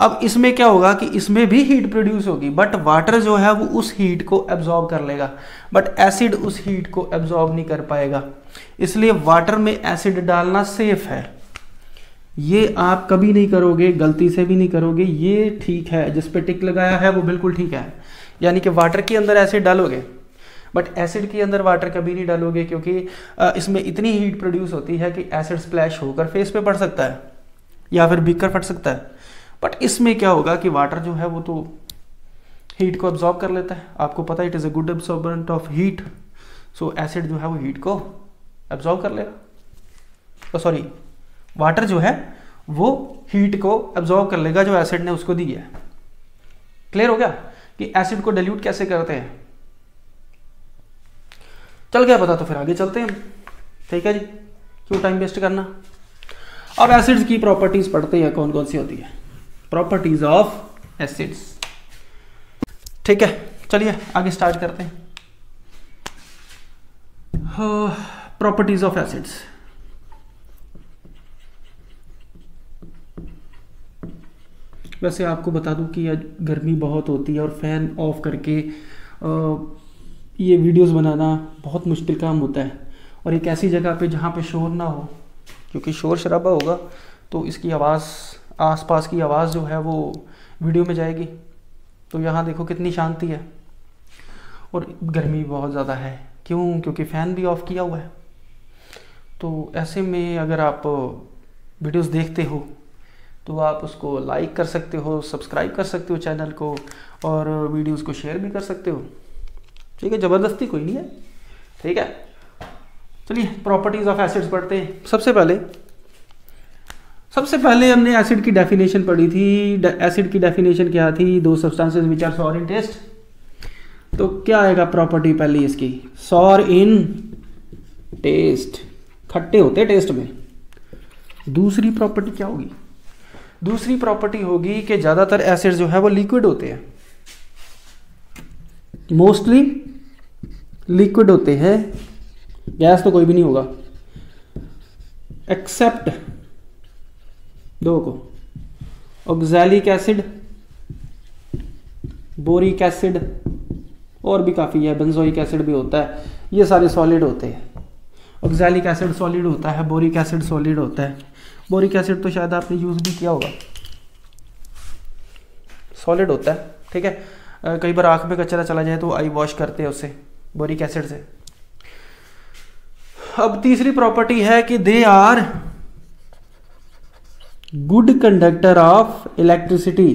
अब इसमें क्या होगा कि इसमें भी हीट प्रोड्यूस होगी, बट वाटर जो है वो उस हीट को एब्जॉर्ब कर लेगा, बट एसिड उस हीट को एब्जॉर्ब नहीं कर पाएगा। इसलिए वाटर में एसिड डालना सेफ है। ये आप कभी नहीं करोगे, गलती से भी नहीं करोगे, ये ठीक है। जिस पे टिक लगाया है वो बिल्कुल ठीक है, यानी कि वाटर के अंदर एसिड डालोगे, बट एसिड के अंदर वाटर कभी नहीं डालोगे, क्योंकि इसमें इतनी हीट प्रोड्यूस होती है कि एसिड स्प्लैश होकर फेस पे पड़ सकता है या फिर बीकर फट सकता है। बट इसमें क्या होगा कि वाटर जो है वो तो हीट को एब्जॉर्ब कर लेता है। आपको पता है it is a good absorbent of heat, so acid जो है वो हीट को एब्जॉर्ब कर लेगा। तो सॉरी, वाटर जो है वो हीट को एब्जॉर्ब कर लेगा जो एसिड ने उसको दी है। क्लियर हो गया कि एसिड को डाइल्यूट कैसे करते हैं? चल गया पता, तो फिर आगे चलते हैं। ठीक है जी, क्यों टाइम वेस्ट करना। अब एसिड्स की प्रॉपर्टीज पढ़ते हैं, कौन कौन सी होती है प्रॉपर्टीज ऑफ एसिड्स। ठीक है, चलिए आगे स्टार्ट करते हैं। Properties of acids. वैसे आपको बता दूं कि आज गर्मी बहुत होती है और फैन ऑफ करके ये वीडियोस बनाना बहुत मुश्किल काम होता है, और एक ऐसी जगह पे जहाँ पे शोर ना हो, क्योंकि शोर शराबा होगा तो इसकी आवाज़, आसपास की आवाज़ जो है वो वीडियो में जाएगी। तो यहाँ देखो कितनी शांति है, और गर्मी बहुत ज़्यादा है। क्यों? क्योंकि फ़ैन भी ऑफ किया हुआ है। तो ऐसे में अगर आप वीडियोस देखते हो तो आप उसको लाइक कर सकते हो, सब्सक्राइब कर सकते हो चैनल को, और वीडियोस को शेयर भी कर सकते हो। ठीक है, ज़बरदस्ती कोई नहीं है। ठीक है, चलिए प्रॉपर्टीज़ ऑफ एसिड्स पढ़ते हैं। सबसे पहले हमने एसिड की डेफिनेशन पढ़ी थी। एसिड की डेफिनेशन क्या थी? दो substances which are sour in taste. तो क्या आएगा प्रॉपर्टी पहली इसकी? सॉर इन टेस्ट, खट्टे होते टेस्ट में। दूसरी प्रॉपर्टी क्या होगी? दूसरी प्रॉपर्टी होगी कि ज़्यादातर एसिड जो है वो लिक्विड होते हैं, मोस्टली लिक्विड होते हैं, गैस तो कोई भी नहीं होगा एक्सेप्ट दो को, ऑक्सैलिक एसिड, बोरिक एसिड, और भी काफ़ी है, बेंजोइक एसिड भी होता है। ये सारे सॉलिड होते हैं। ऑक्सैलिक एसिड सॉलिड होता है, बोरिक एसिड सॉलिड होता है। बोरिक एसिड तो शायद आपने यूज़ भी किया होगा, सॉलिड होता है। ठीक है, कई बार आँख में कचरा चला जाए तो आई वॉश करते हैं उससे, बोरिक एसिड से। अब तीसरी प्रॉपर्टी है कि they are good conductor of electricity.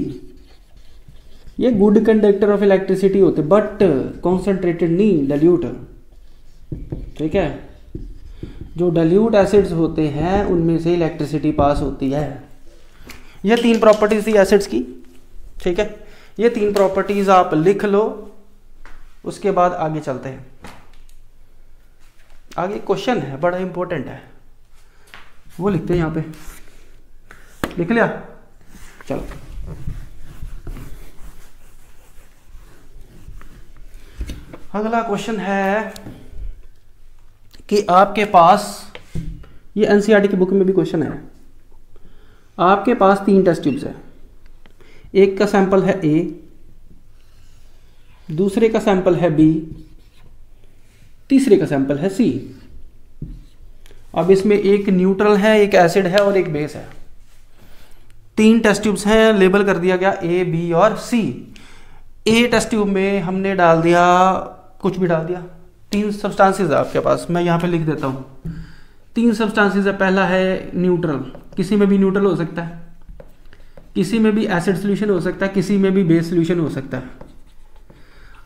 ये गुड कंडक्टर ऑफ इलेक्ट्रिसिटी होते, बट कॉन्सेंट्रेटेड नहीं, डाइल्यूट। ठीक है, जो डाइल्यूट एसिड्स होते हैं उनमें से इलेक्ट्रिसिटी पास होती है। ये तीन प्रॉपर्टीज थी एसिड्स की। ठीक है, ये तीन प्रॉपर्टीज आप लिख लो, उसके बाद आगे चलते हैं। आगे क्वेश्चन है, बड़ा इंपॉर्टेंट है, वो लिखते हैं यहाँ पे। लिख लिया? चलो, अगला क्वेश्चन है कि आपके पास, ये एनसीईआरटी की बुक में भी क्वेश्चन है, आपके पास 3 टेस्ट ट्यूब्स है। एक का सैंपल है ए, दूसरे का सैंपल है बी, तीसरे का सैंपल है सी। अब इसमें एक न्यूट्रल है, एक एसिड है और एक बेस है। 3 टेस्ट ट्यूब्स हैं, लेबल कर दिया गया ए, बी और सी। ए टेस्ट ट्यूब में हमने डाल दिया, कुछ भी डाल दिया। 3 सब्सटेंसेस है आपके पास, मैं यहाँ पे लिख देता हूँ। 3 सब्सटेंसेस है। पहला है न्यूट्रल, किसी में भी न्यूट्रल हो सकता है, किसी में भी एसिड सोल्यूशन हो सकता है, किसी में भी बेस सोल्यूशन हो सकता है।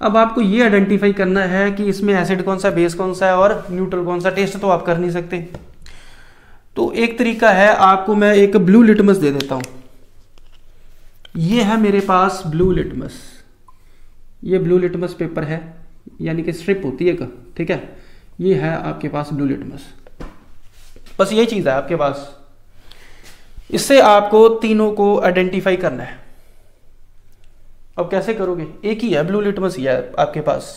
अब आपको ये आइडेंटिफाई करना है कि इसमें एसिड कौन सा, बेस कौन सा है और न्यूट्रल कौन सा। टेस्ट तो आप कर नहीं सकते, तो एक तरीका है, आपको मैं एक ब्लू लिटमस दे देता हूँ। ये है मेरे पास ब्लू लिटमस, ये ब्लू लिटमस पेपर है, यानी कि स्ट्रिप होती है एक। ठीक है, ये है आपके पास ब्लू लिटमस, बस यही चीज़ है आपके पास। इससे आपको तीनों को आइडेंटिफाई करना है। अब कैसे करोगे, एक ही है ब्लू लिटमस ही है आपके पास।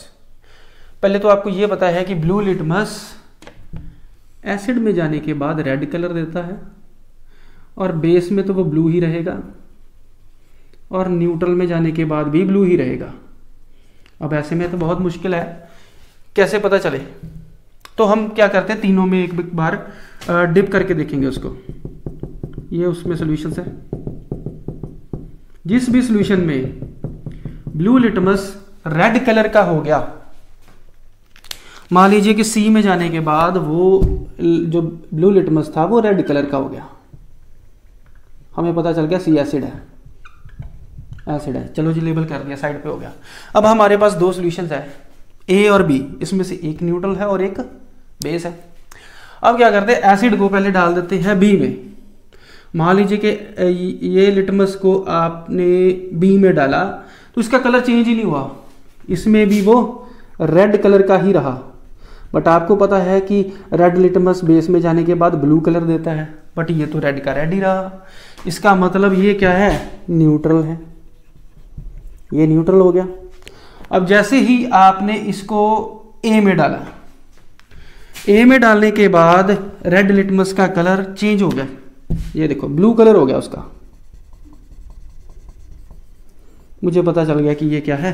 पहले तो आपको ये पता है कि ब्लू लिटमस एसिड में जाने के बाद रेड कलर देता है और बेस में तो वो ब्लू ही रहेगा और न्यूट्रल में जाने के बाद भी ब्लू ही रहेगा। अब ऐसे में तो बहुत मुश्किल है, कैसे पता चले? तो हम क्या करते हैं, तीनों में एक बार डिप करके देखेंगे उसको। ये उसमें सॉल्यूशंस है, जिस भी सॉल्यूशन में ब्लू लिटमस रेड कलर का हो गया, मान लीजिए कि सी में जाने के बाद वो जो ब्लू लिटमस था वो रेड कलर का हो गया, हमें पता चल गया सी एसिड है, एसिड है। चलो जी लेबल कर दिया, साइड पे हो गया। अब हमारे पास दो सॉल्यूशंस है, ए और बी, इसमें से एक न्यूट्रल है और एक बेस है। अब क्या करते हैं, एसिड को पहले डाल देते हैं बी में। मान लीजिए कि ये लिटमस को आपने बी में डाला तो इसका कलर चेंज ही नहीं हुआ, इसमें भी वो रेड कलर का ही रहा। बट आपको पता है कि रेड लिटमस बेस में जाने के बाद ब्लू कलर देता है, बट ये तो रेड का रेड ही रहा। इसका मतलब ये क्या है, न्यूट्रल है, ये न्यूट्रल हो गया। अब जैसे ही आपने इसको ए में डाला, ए में डालने के बाद रेड लिटमस का कलर चेंज हो गया, ये देखो ब्लू कलर हो गया उसका। मुझे पता चल गया कि ये क्या है,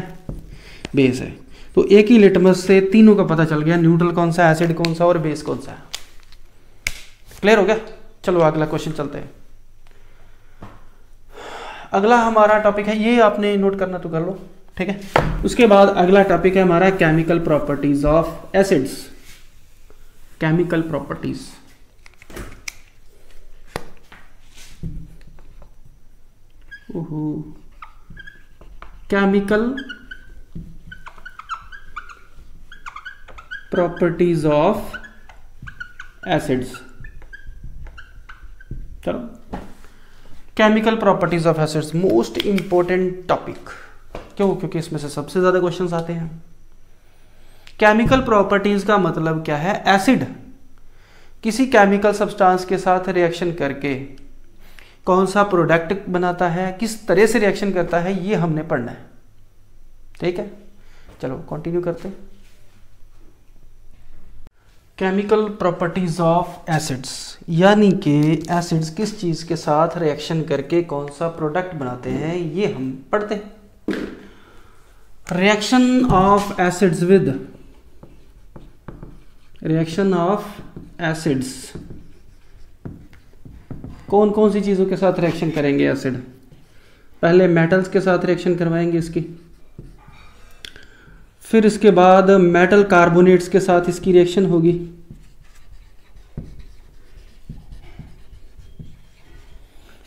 बेस है। तो एक ही लिटमस से तीनों का पता चल गया, न्यूट्रल कौन सा, एसिड कौन सा और बेस कौन सा है। क्लियर हो गया? चलो अगला क्वेश्चन चलते हैं। अगला हमारा टॉपिक है, ये आपने नोट करना तो कर लो, ठीक है। उसके बाद अगला टॉपिक है हमारा chemical properties of acids. Chemical properties, chemical properties of acids. चलो, chemical properties of acids most important topic. क्यों? क्योंकि इसमें से सबसे ज्यादा क्वेश्चंस आते हैं। केमिकल प्रॉपर्टीज का मतलब क्या है, एसिड किसी केमिकल सब्सटेंस के साथ रिएक्शन करके कौन सा प्रोडक्ट बनाता है, किस तरह से रिएक्शन करता है, ये हमने पढ़ना है, ठीक है। चलो कंटिन्यू करते हैं। केमिकल प्रॉपर्टीज ऑफ एसिड्स, यानी कि एसिड्स किस चीज के साथ रिएक्शन करके कौन सा प्रोडक्ट बनाते हैं, ये हम पढ़ते हैं। Reaction of acids with, reaction of acids कौन कौन सी चीजों के साथ रिएक्शन करेंगे एसिड? पहले मेटल्स के साथ रिएक्शन करवाएंगे इसकी, फिर इसके बाद मेटल कार्बोनेट्स के साथ इसकी रिएक्शन होगी,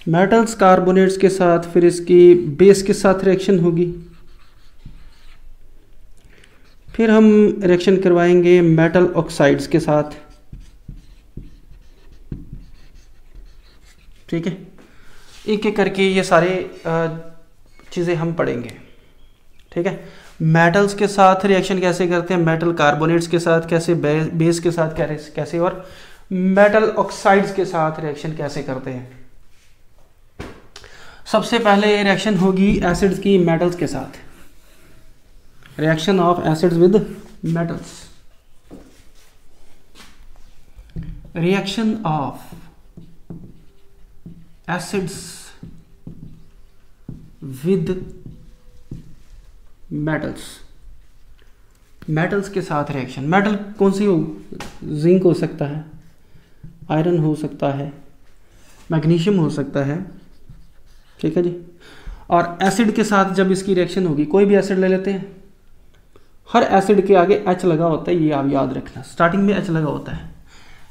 मेटल्स कार्बोनेट्स के साथ फिर इसकी बेस के साथ रिएक्शन होगी, फिर हम रिएक्शन करवाएंगे मेटल ऑक्साइड्स के साथ, ठीक है। एक एक करके ये सारे चीज़ें हम पढ़ेंगे, ठीक है। मेटल्स के साथ रिएक्शन कैसे करते हैं, मेटल कार्बोनेट्स के साथ कैसे, बेस के साथ कैसे, और मेटल ऑक्साइड्स के साथ रिएक्शन कैसे करते हैं। सबसे पहले रिएक्शन होगी एसिड्स की मेटल्स के साथ, reaction of acids with metals, reaction of acids with metals, metals के साथ रिएक्शन। मेटल कौन सी हो, जिंक हो सकता है, आयरन हो सकता है, मैग्नीशियम हो सकता है, ठीक है जी। और एसिड के साथ जब इसकी रिएक्शन होगी, कोई भी एसिड ले लेते हैं, हर एसिड के आगे H लगा होता है, ये आप याद रखना, स्टार्टिंग में H लगा होता है।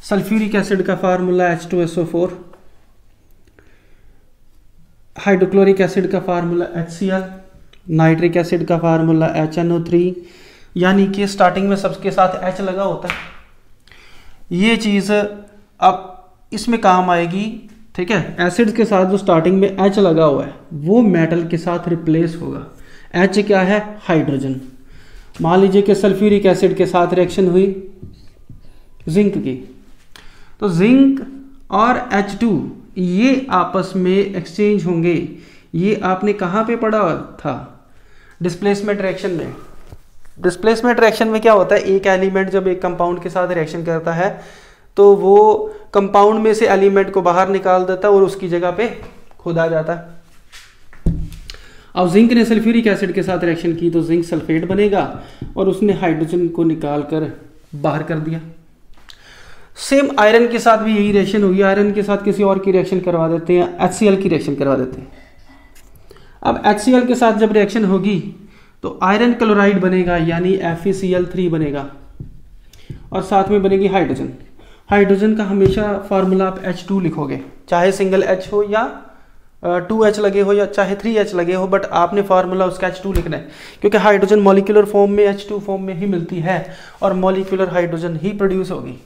सल्फ्यूरिक एसिड का फार्मूला H2SO4, हाइड्रोक्लोरिक एसिड का फार्मूला HCl, नाइट्रिक एसिड का फार्मूला HNO3, यानी कि स्टार्टिंग में सबके साथ H लगा होता है। ये चीज़ अब इसमें काम आएगी, ठीक है। एसिड के साथ जो स्टार्टिंग में H लगा हुआ है वो मेटल के साथ रिप्लेस होगा। H क्या है, हाइड्रोजन। मान लीजिए कि सल्फ्यूरिक एसिड के साथ रिएक्शन हुई जिंक की, तो जिंक और H2 ये आपस में एक्सचेंज होंगे। ये आपने कहाँ पे पढ़ा था, डिस्प्लेसमेंट रिएक्शन में क्या होता है, एक एलिमेंट जब एक कंपाउंड के साथ रिएक्शन करता है तो वो कंपाउंड में से एलिमेंट को बाहर निकाल देता है और उसकी जगह पे खुद आ जाता है। अब जिंक ने सल्फ्यूरिक एसिड के साथ रिएक्शन की तो जिंक सल्फेट बनेगा और उसने हाइड्रोजन को निकाल कर बाहर कर दिया। सेम आयरन के साथ भी यही रिएक्शन होगी। आयरन के साथ किसी और की रिएक्शन करवा देते हैं, HCl की रिएक्शन करवा देते हैं। अब HCl के साथ जब रिएक्शन होगी तो आयरन क्लोराइड बनेगा यानी FeCl3 बनेगा और साथ में बनेगी हाइड्रोजन। हाइड्रोजन का हमेशा फार्मूला आप H2 लिखोगे, चाहे सिंगल H हो या 2H लगे हो या चाहे 3H लगे हो, बट आपने फार्मूला उसका H2 लिखना है क्योंकि हाइड्रोजन मॉलिक्यूलर फॉर्म में H2 फॉर्म में ही मिलती है और मॉलिक्यूलर हाइड्रोजन ही प्रोड्यूस होगी।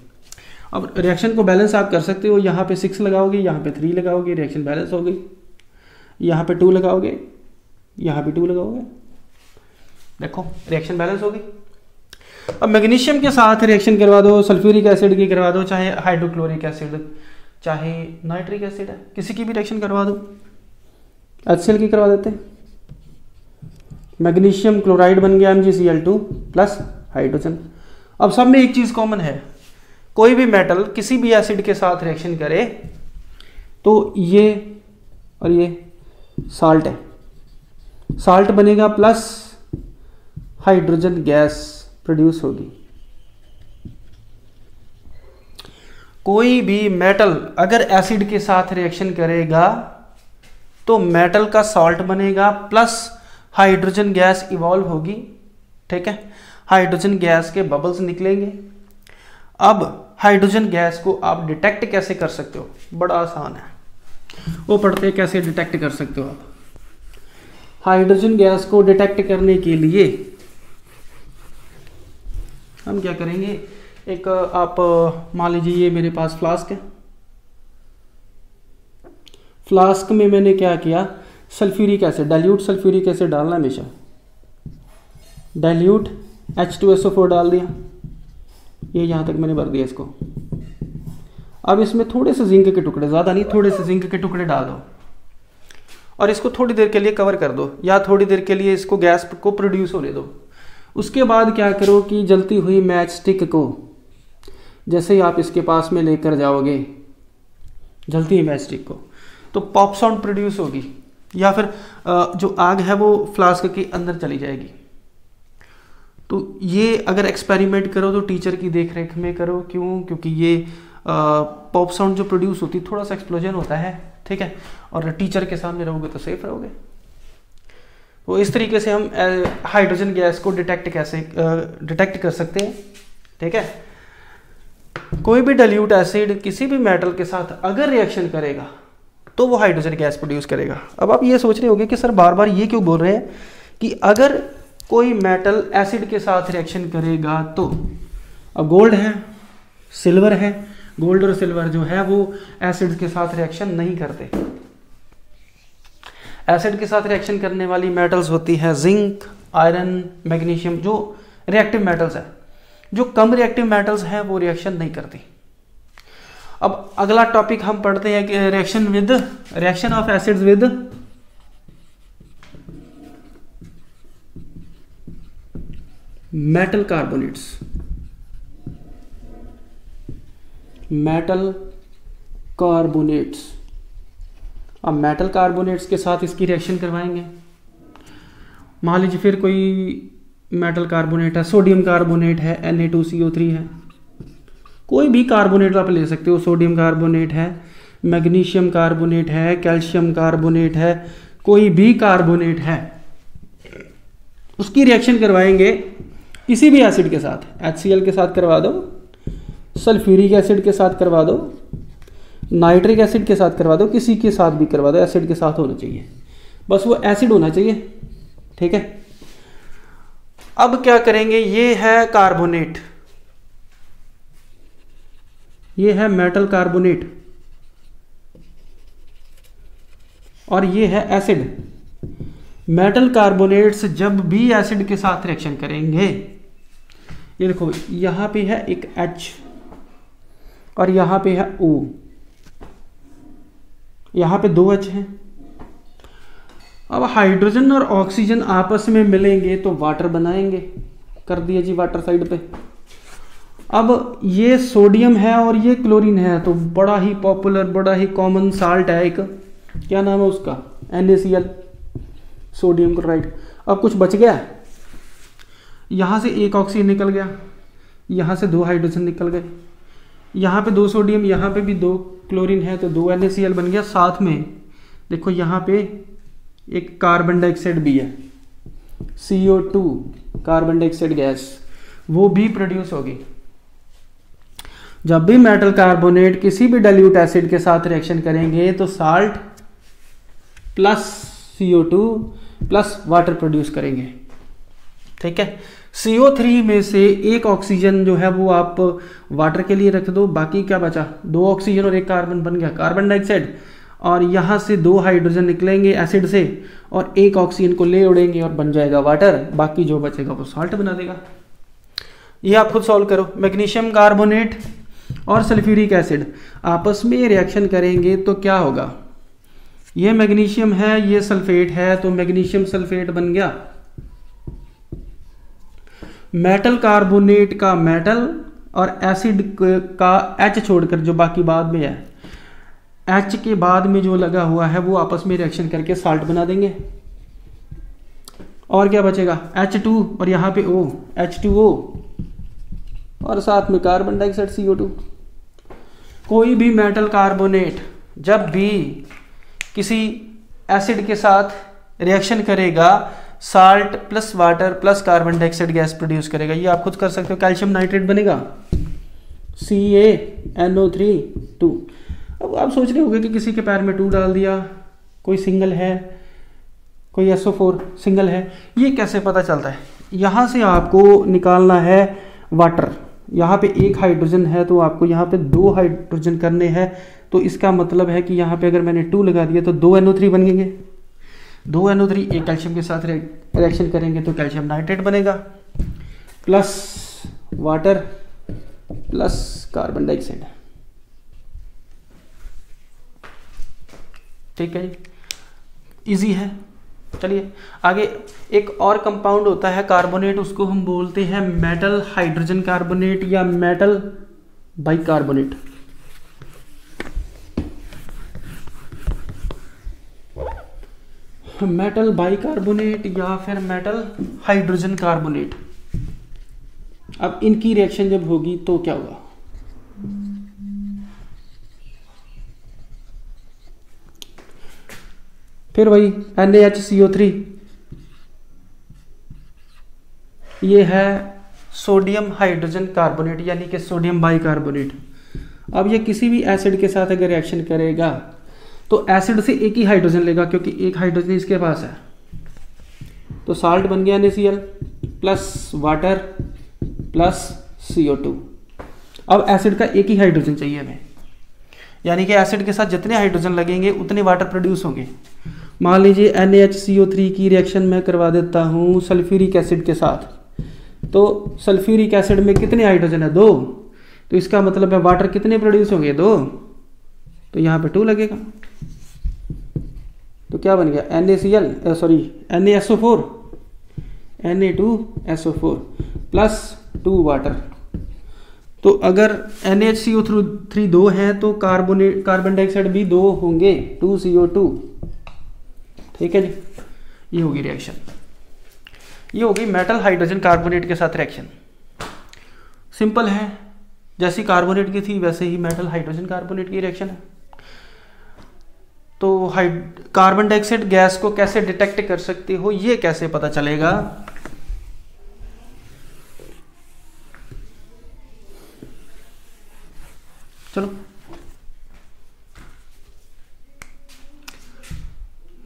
अब रिएक्शन को बैलेंस आप कर सकते हो, यहाँ पे 6 लगाओगे, यहाँ पे 3 लगाओगे, रिएक्शन बैलेंस हो गई। यहाँ पे 2 लगाओगे, यहाँ पे 2 लगाओगे, देखो रिएक्शन बैलेंस होगी। अब मैग्नीशियम के साथ रिएक्शन करवा दो, सल्फ्यूरिक एसिड की करवा दो, चाहे हाइड्रोक्लोरिक एसिड चाहे नाइट्रिक एसिड है, किसी की भी रिएक्शन करवा दो। HCl की करवा देते हैं, मैग्नीशियम क्लोराइड बन गया MgCl2 प्लस हाइड्रोजन। अब सब में एक चीज कॉमन है, कोई भी मेटल किसी भी एसिड के साथ रिएक्शन करे तो ये और ये साल्ट है, साल्ट बनेगा प्लस हाइड्रोजन गैस प्रोड्यूस होगी। कोई भी मेटल अगर एसिड के साथ रिएक्शन करेगा तो मेटल का सॉल्ट बनेगा प्लस हाइड्रोजन गैस इवॉल्व होगी, ठीक है। हाइड्रोजन गैस के बबल्स निकलेंगे। अब हाइड्रोजन गैस को आप डिटेक्ट कैसे कर सकते हो, बड़ा आसान है, वो पढ़ते हैं कैसे डिटेक्ट कर सकते हो आप। हाइड्रोजन गैस को डिटेक्ट करने के लिए हम क्या करेंगे, एक आप मान लीजिए ये मेरे पास फ्लास्क है, फ्लास्क में मैंने क्या किया, sulphuric acid, dilute sulphuric acid डालना हमेशा, डाइल्यूट H2SO4 डाल दिया, ये यहाँ तक मैंने भर दिया इसको। अब इसमें थोड़े से जिंक के टुकड़े, ज़्यादा नहीं, थोड़े से जिंक के टुकड़े डाल दो और इसको थोड़ी देर के लिए कवर कर दो या थोड़ी देर के लिए इसको गैस को प्रोड्यूस होने दो। उसके बाद क्या करो कि जलती हुई मैच स्टिक को जैसे ही आप इसके पास में लेकर जाओगे, जलती हुई मैच स्टिक को, तो पॉप साउंड प्रोड्यूस होगी या फिर जो आग है वो फ्लास्क के अंदर चली जाएगी। तो ये अगर एक्सपेरिमेंट करो तो टीचर की देख रेख में करो, क्यों, क्योंकि ये पॉप साउंड जो प्रोड्यूस होती है थोड़ा सा एक्सप्लोजन होता है, ठीक है, और टीचर के सामने रहोगे तो सेफ रहोगे। तो इस तरीके से हम हाइड्रोजन गैस को डिटेक्ट कर सकते हैं, ठीक है। कोई भी डाइल्यूट एसिड किसी भी मेटल के साथ अगर रिएक्शन करेगा तो वो हाइड्रोजन गैस प्रोड्यूस करेगा। अब आप ये सोच रहे होंगे कि सर बार बार ये क्यों बोल रहे हैं कि अगर कोई मेटल एसिड के साथ रिएक्शन करेगा तो, अब गोल्ड है, सिल्वर है, गोल्ड और सिल्वर जो है वो एसिड के साथ रिएक्शन नहीं करते। एसिड के साथ रिएक्शन करने वाली मेटल्स होती है जिंक, आयरन, मैग्नीशियम, जो रिएक्टिव मेटल्स है। जो कम रिएक्टिव मेटल्स हैं वो रिएक्शन नहीं करती। अब अगला टॉपिक हम पढ़ते हैं कि reaction of acids with metal carbonates. Metal carbonates, अब मेटल कार्बोनेट्स के साथ इसकी रिएक्शन करवाएंगे। मान लीजिए फिर कोई मेटल कार्बोनेट है, सोडियम कार्बोनेट है, Na2CO3 है, कोई भी कार्बोनेट आप ले सकते हो, सोडियम कार्बोनेट है, मैग्नीशियम कार्बोनेट है, कैल्शियम कार्बोनेट है, कोई भी कार्बोनेट है, उसकी रिएक्शन करवाएंगे किसी भी एसिड के साथ। HCl के साथ करवा दो, सल्फ्यूरिक एसिड के साथ करवा दो, नाइट्रिक एसिड के साथ करवा दो, किसी के साथ भी करवा दो, एसिड के साथ होना चाहिए, बस वो एसिड होना चाहिए, ठीक है। अब क्या करेंगे, ये है कार्बोनेट, ये है मेटल कार्बोनेट और ये है एसिड। मेटल कार्बोनेट्स जब भी एसिड के साथ रिएक्शन करेंगे, ये देखो यहां पे है एक H और यहां पे है O, यहां पे 2 H हैं। अब हाइड्रोजन और ऑक्सीजन आपस में मिलेंगे तो वाटर बनाएंगे, कर दिया जी वाटर साइड पे। अब ये सोडियम है और ये क्लोरीन है, तो बड़ा ही पॉपुलर, बड़ा ही कॉमन साल्ट है एक, क्या नाम है उसका, NaCl, सोडियम क्लोराइड। अब कुछ बच गया, यहाँ से एक ऑक्सीजन निकल गया, यहाँ से 2 हाइड्रोजन निकल गए, यहाँ पे 2 सोडियम, यहाँ पे भी 2 क्लोरीन है, तो 2 NaCl बन गया। साथ में देखो यहाँ पे एक कार्बन डाइऑक्साइड भी है, CO2, कार्बन डाइऑक्साइड गैस, वो भी प्रोड्यूस होगी। जब भी मेटल कार्बोनेट किसी भी डाइल्यूट एसिड के साथ रिएक्शन करेंगे तो salt plus CO2 plus water produce करेंगे। ठीक है, CO3 में से एक ऑक्सीजन जो है वो आप वाटर के लिए रख दो, बाकी क्या बचा, 2 ऑक्सीजन और 1 कार्बन, बन गया कार्बन डाइऑक्साइड। और यहाँ से 2 हाइड्रोजन निकलेंगे एसिड से और 1 ऑक्सीजन को ले उड़ेंगे और बन जाएगा वाटर, बाकी जो बचेगा वो साल्ट बना देगा। ये आप खुद सॉल्व करो। मैग्नीशियम कार्बोनेट और सल्फ्यूरिक एसिड आपस में रिएक्शन करेंगे तो क्या होगा, ये मैग्नीशियम है, ये सल्फेट है, तो मैग्नीशियम सल्फेट बन गया। मेटल कार्बोनेट का मेटल और एसिड का H छोड़कर जो बाकी बाद में है, H के बाद में जो लगा हुआ है वो आपस में रिएक्शन करके साल्ट बना देंगे। और क्या बचेगा, H2 और यहाँ पे O, H2O और साथ में कार्बन डाइऑक्साइड CO2। कोई भी मेटल कार्बोनेट जब भी किसी एसिड के साथ रिएक्शन करेगा, salt plus water plus carbon dioxide gas produce करेगा। ये आप खुद कर सकते हो। कैल्शियम नाइट्रेट बनेगा, CaNO3 2। अब आप सोच रहे होंगे कि किसी के पैर में 2 डाल दिया, कोई सिंगल है, कोई SO4 सिंगल है, ये कैसे पता चलता है। यहाँ से आपको निकालना है वाटर, यहाँ पे 1 हाइड्रोजन है तो आपको यहाँ पे 2 हाइड्रोजन करने हैं, तो इसका मतलब है कि यहाँ पे अगर मैंने 2 लगा दिया तो 2 NO3 बनेंगे। 2 NO3 एक कैल्शियम के साथ रिएक्शन करेंगे तो कैल्शियम नाइट्रेट बनेगा, plus water plus carbon dioxide. ठीक है, इजी है। चलिए आगे, एक और कंपाउंड होता है कार्बोनेट, उसको हम बोलते हैं मेटल हाइड्रोजन कार्बोनेट या मेटल बाइकार्बोनेट। मेटल बाइकार्बोनेट या फिर मेटल हाइड्रोजन कार्बोनेट। अब इनकी रिएक्शन जब होगी तो क्या होगा, फिर वही NaHCO3, ये है सोडियम हाइड्रोजन कार्बोनेट यानी कि सोडियम बाइकार्बोनेट। अब ये किसी भी एसिड के साथ अगर रिएक्शन करेगा तो एसिड से एक ही हाइड्रोजन लेगा, क्योंकि 1 हाइड्रोजन इसके पास है, तो साल्ट बन गया NaCl plus water plus CO2। अब एसिड का एक ही हाइड्रोजन चाहिए हमें, यानी कि एसिड के साथ जितने हाइड्रोजन लगेंगे उतने वाटर प्रोड्यूस होंगे। मान लीजिए NaHCO3 की रिएक्शन मैं करवा देता हूँ सल्फ्यूरिक एसिड के साथ, तो सल्फ्यूरिक एसिड में कितने हाइड्रोजन है, 2, तो इसका मतलब है वाटर कितने प्रोड्यूस होंगे, 2, तो यहाँ पे 2 लगेगा, तो क्या बन गया NaSO4 Na2SO4 प्लस 2 वाटर। तो अगर NaHCO3 2 है तो कार्बन डाइऑक्साइड भी 2 होंगे, 2CO2। ठीक है जी, ये होगी रिएक्शन, ये होगी मेटल हाइड्रोजन कार्बोनेट के साथ रिएक्शन। सिंपल है, जैसी कार्बोनेट की थी वैसे ही मेटल हाइड्रोजन कार्बोनेट की रिएक्शन है। तो कार्बन डाइऑक्साइड गैस को कैसे डिटेक्ट कर सकते हो, ये कैसे पता चलेगा, चलो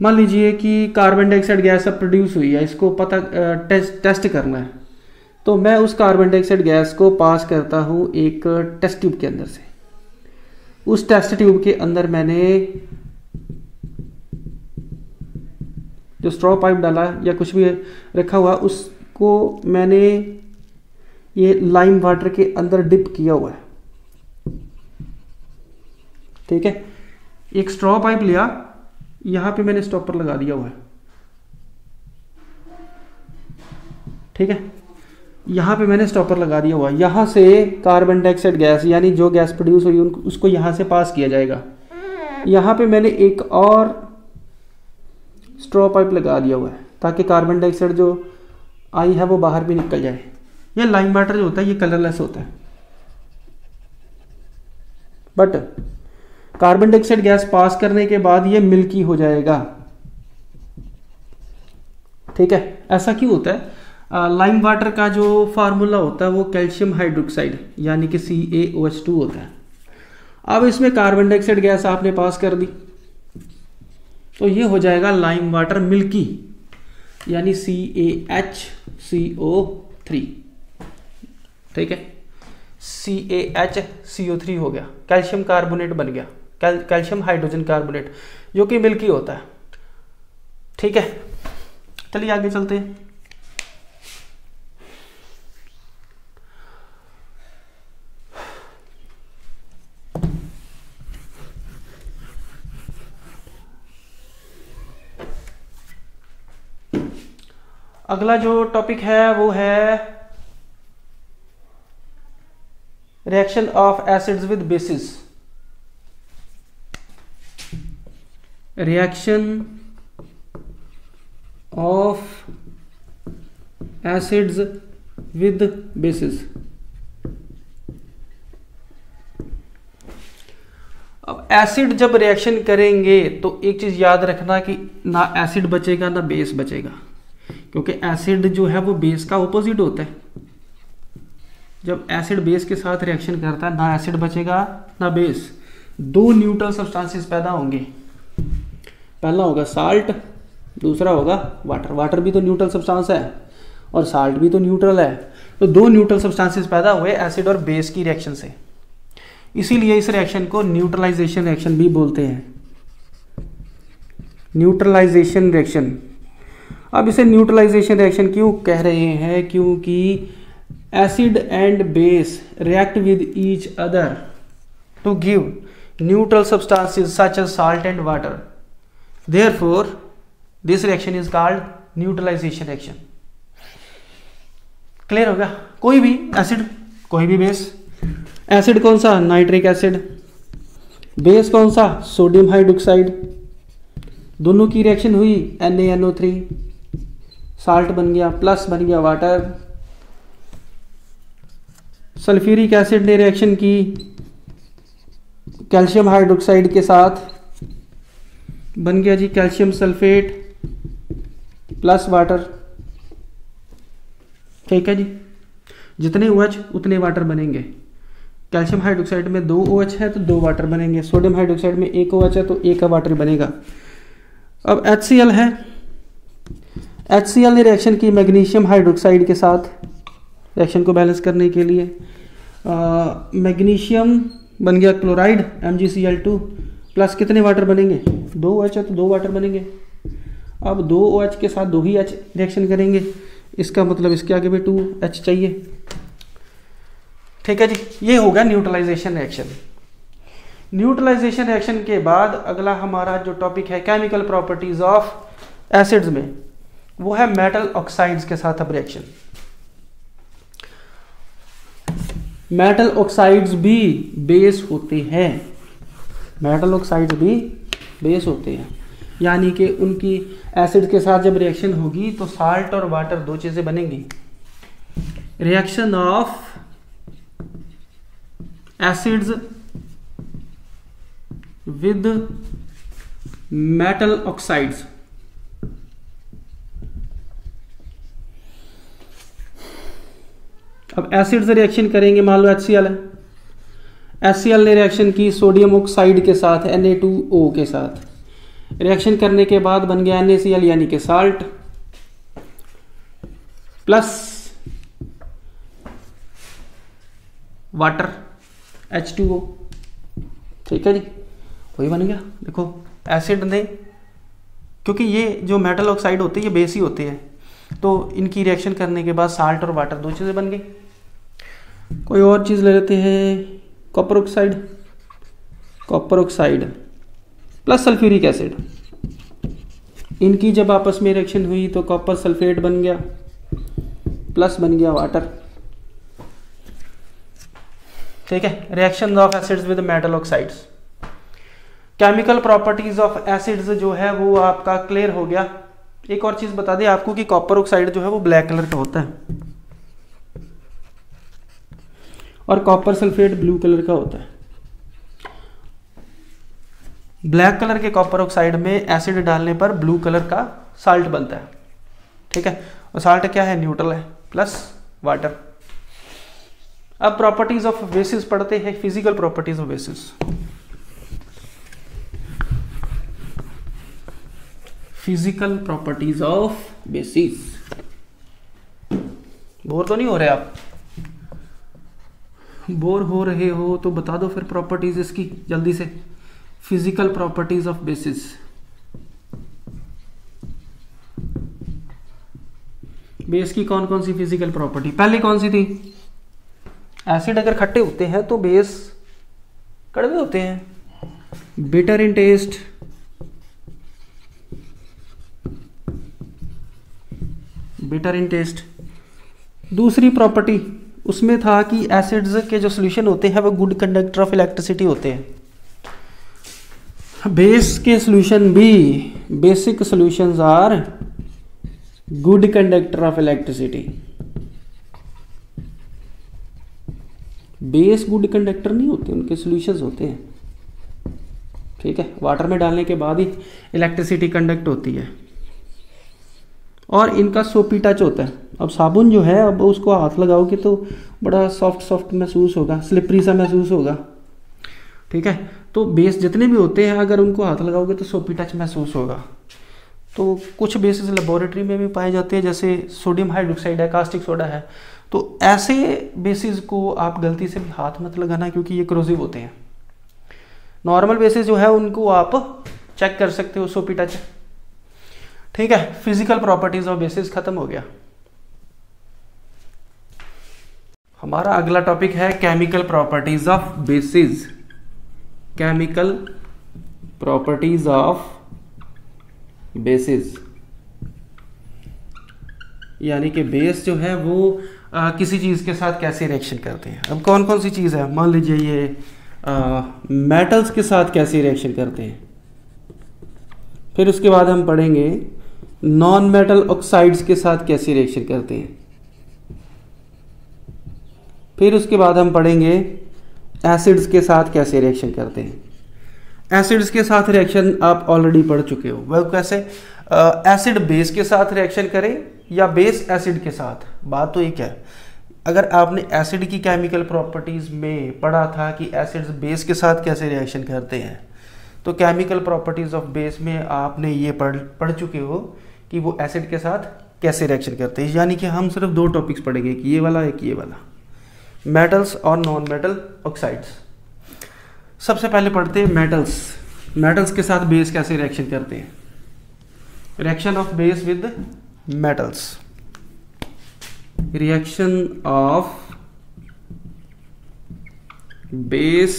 मान लीजिए कि कार्बन डाइऑक्साइड गैस अब प्रोड्यूस हुई है, इसको पता टेस्ट करना है, तो मैं उस कार्बन डाइऑक्साइड गैस को पास करता हूँ एक टेस्ट ट्यूब के अंदर से। उस टेस्ट ट्यूब के अंदर मैंने जो स्ट्रॉ पाइप डाला या कुछ भी रखा हुआ, उसको मैंने ये लाइम वाटर के अंदर डिप किया हुआ है। ठीक है, एक स्ट्रॉ पाइप लिया, यहाँ पे मैंने स्टॉपर लगा दिया हुआ है, ठीक है, यहाँ पे मैंने स्टॉपर लगा दिया हुआ, यहाँ से कार्बन डाइऑक्साइड गैस यानी जो गैस प्रोड्यूस हुई उसको यहाँ से पास किया जाएगा। यहाँ पे मैंने एक और स्ट्रॉ पाइप लगा दिया हुआ है ताकि कार्बन डाइऑक्साइड जो आई है वो बाहर भी निकल जाए। ये लाइम वाटर जो होता है ये कलरलेस होता है, but carbon dioxide gas pass करने के बाद ये मिल्की हो जाएगा। ठीक है, ऐसा क्यों होता है? लाइम वाटर का जो फार्मूला होता है वो कैल्शियम हाइड्रोक्साइड यानी कि CaOH2 होता है। अब इसमें कार्बन डाइऑक्साइड गैस आपने पास कर दी तो ये हो जाएगा लाइम वाटर मिल्की यानी CaHCO3। ठीक है, CaHCO3 हो गया, कैल्शियम कार्बोनेट बन गया, कैल्शियम हाइड्रोजन कार्बोनेट जो कि मिल्की होता है। ठीक है, चलिए आगे चलते हैं। अगला जो टॉपिक है वो है reaction of acids with basis. Reaction of acids with basis. अब एसिड जब रिएक्शन करेंगे तो एक चीज याद रखना कि ना एसिड बचेगा ना बेस बचेगा, क्योंकि एसिड जो है वो बेस का ऑपोजिट होता है। जब एसिड बेस के साथ रिएक्शन करता है ना एसिड बचेगा ना बेस, दो न्यूट्रल सब्सटेंसेस पैदा होंगे। पहला होगा साल्ट, दूसरा होगा वाटर। वाटर भी तो न्यूट्रल सब्सटेंस है और साल्ट भी तो न्यूट्रल है, तो दो न्यूट्रल सब्सटेंसेस पैदा हुए एसिड और बेस की रिएक्शन से। इसीलिए इस रिएक्शन को न्यूट्रलाइजेशन रिएक्शन भी बोलते हैं, न्यूट्रलाइजेशन रिएक्शन। अब इसे न्यूट्रलाइजेशन रिएक्शन क्यों कह रहे हैं? क्योंकि acid and base react with each other to give neutral substances such as salt and water. Therefore this reaction is called neutralisation reaction. Clear हो गया? कोई भी एसिड कोई भी बेस, एसिड कौन सा? Nitric acid. बेस कौन सा? Sodium hydroxide. दोनों की रिएक्शन हुई NaNO3, साल्ट बन गया, प्लस बन गया वाटर। सल्फ्यूरिक एसिड ने रिएक्शन की कैल्शियम हाइड्रोक्साइड के साथ, बन गया जी कैल्शियम सल्फेट प्लस वाटर। ठीक है जी, जितने OH उतने वाटर बनेंगे। कैल्शियम हाइड्रोक्साइड में 2 OH है तो 2 वाटर बनेंगे, सोडियम हाइड्रोक्साइड में 1 OH है तो 1 का वाटर बनेगा। अब HCl है, HCl ने रिएक्शन की मैग्नीशियम हाइड्रोक्साइड के साथ रिएक्शन को बैलेंस करने के लिए। मैग्नीशियम बन गया क्लोराइड MgCl2 प्लस कितने वाटर बनेंगे? 2 OH है तो 2 वाटर बनेंगे। अब 2 OH के साथ 2 ही H रिएक्शन करेंगे, इसका मतलब इसके आगे भी 2 H चाहिए। ठीक है जी, ये होगा न्यूट्रलाइजेशन रिएक्शन। न्यूट्रलाइजेशन रिएक्शन के बाद अगला हमारा जो टॉपिक है केमिकल प्रॉपर्टीज ऑफ एसिड्स में, वो है मेटल ऑक्साइड्स के साथ अब रिएक्शन। मेटल ऑक्साइड्स भी बेस होते हैं, मेटल ऑक्साइड्स भी बेस होते हैं, यानी कि उनकी एसिड के साथ जब रिएक्शन होगी तो साल्ट और वाटर 2 चीजें बनेंगी। Reaction of acids with metal oxides. अब एसिड से रिएक्शन करेंगे, मान लो HCl है, HCl ने रिएक्शन की सोडियम ऑक्साइड के साथ Na2O के साथ। रिएक्शन करने के बाद बन गया NaCl यानी कि साल्ट प्लस वाटर H2O। ठीक है जी, वही बन गया। देखो एसिड ने, क्योंकि ये जो मेटल ऑक्साइड होते हैं ये बेस ही होते हैं, तो इनकी रिएक्शन करने के बाद साल्ट और वाटर 2 चीज़ें बन गई। कोई और चीज़ ले लेते हैं, copper oxide, copper oxide plus sulphuric acid. इनकी जब आपस में रिएक्शन हुई तो कॉपर सल्फेट बन गया, प्लस बन गया वाटर। ठीक है, reaction of acids with metal oxides. Chemical properties of acids जो है वो आपका क्लियर हो गया। एक और चीज बता दें आपको कि कॉपर ऑक्साइड जो है वो ब्लैक कलर का होता है और कॉपर सल्फेट ब्लू कलर का होता है। ब्लैक कलर के कॉपर ऑक्साइड में एसिड डालने पर ब्लू कलर का साल्ट बनता है। ठीक है, और साल्ट क्या है, न्यूट्रल है, प्लस वाटर। अब प्रॉपर्टीज ऑफ बेसिस पढ़ते हैं, physical properties of basis. Physical properties of basis. Bore तो नहीं हो रहे आप? बोर हो रहे हो तो बता दो फिर प्रॉपर्टीज इसकी जल्दी से। Physical properties of basis. Base की कौन कौन सी फिजिकल प्रॉपर्टी? पहली कौन सी थी? एसिड अगर खट्टे होते हैं तो बेस कड़वे होते हैं, bitter in taste, bitter in taste. दूसरी प्रॉपर्टी उसमें था कि एसिड्स के जो सॉल्यूशन होते हैं वो गुड कंडक्टर ऑफ इलेक्ट्रिसिटी होते हैं। बेस के सॉल्यूशन भी, basic solutions are good conductor of electricity. Base good conductor नहीं होते, उनके सॉल्यूशंस होते हैं। ठीक है, वाटर में डालने के बाद ही इलेक्ट्रिसिटी कंडक्ट होती है और इनका सोपी टच होता है। अब साबुन जो है, अब उसको हाथ लगाओगे तो बड़ा सॉफ्ट सॉफ्ट महसूस होगा, स्लिपरी सा महसूस होगा। ठीक है, तो बेस जितने भी होते हैं अगर उनको हाथ लगाओगे तो सोपी टच महसूस होगा। तो कुछ बेसिस लेबोरेटरी में भी पाए जाते हैं, जैसे सोडियम हाइड्रोक्साइड है, कास्टिक सोडा है। तो ऐसे बेसिस को आप गलती से भी हाथ मत लगाना क्योंकि ये क्रोसिव होते हैं। नॉर्मल बेसिस जो है उनको आप चेक कर सकते हो, सोपी टच। ठीक है, फिजिकल प्रॉपर्टीज ऑफ बेसिस खत्म हो गया। हमारा अगला टॉपिक है chemical properties of basis. Chemical properties of basis, यानी कि बेस जो है वो किसी चीज के साथ कैसे रिएक्शन करते हैं। अब कौन कौन सी चीज है, मान लीजिए ये मेटल्स के साथ कैसे रिएक्शन करते हैं। फिर उसके बाद हम पढ़ेंगे नॉन मेटल ऑक्साइड्स के साथ कैसे रिएक्शन करते हैं। फिर उसके बाद हम पढ़ेंगे एसिड्स के साथ कैसे रिएक्शन करते हैं। एसिड्स के साथ रिएक्शन आप ऑलरेडी पढ़ चुके हो, वह कैसे एसिड बेस के साथ रिएक्शन करे या बेस एसिड के साथ। बात तो एक है, अगर आपने एसिड की केमिकल प्रॉपर्टीज में पढ़ा था कि एसिड्स बेस के साथ कैसे रिएक्शन करते हैं, तो केमिकल प्रॉपर्टीज ऑफ बेस में आपने ये पढ़ चुके हो कि वो एसिड के साथ कैसे रिएक्शन करते हैं। यानी कि हम सिर्फ दो टॉपिक्स पढ़ेंगे, कि ये वाला एक ये वाला, मेटल्स और नॉन मेटल ऑक्साइड्स। सबसे पहले पढ़ते हैं मेटल्स। मेटल्स के साथ बेस कैसे रिएक्शन करते हैं। Reaction of base with metals. Reaction of base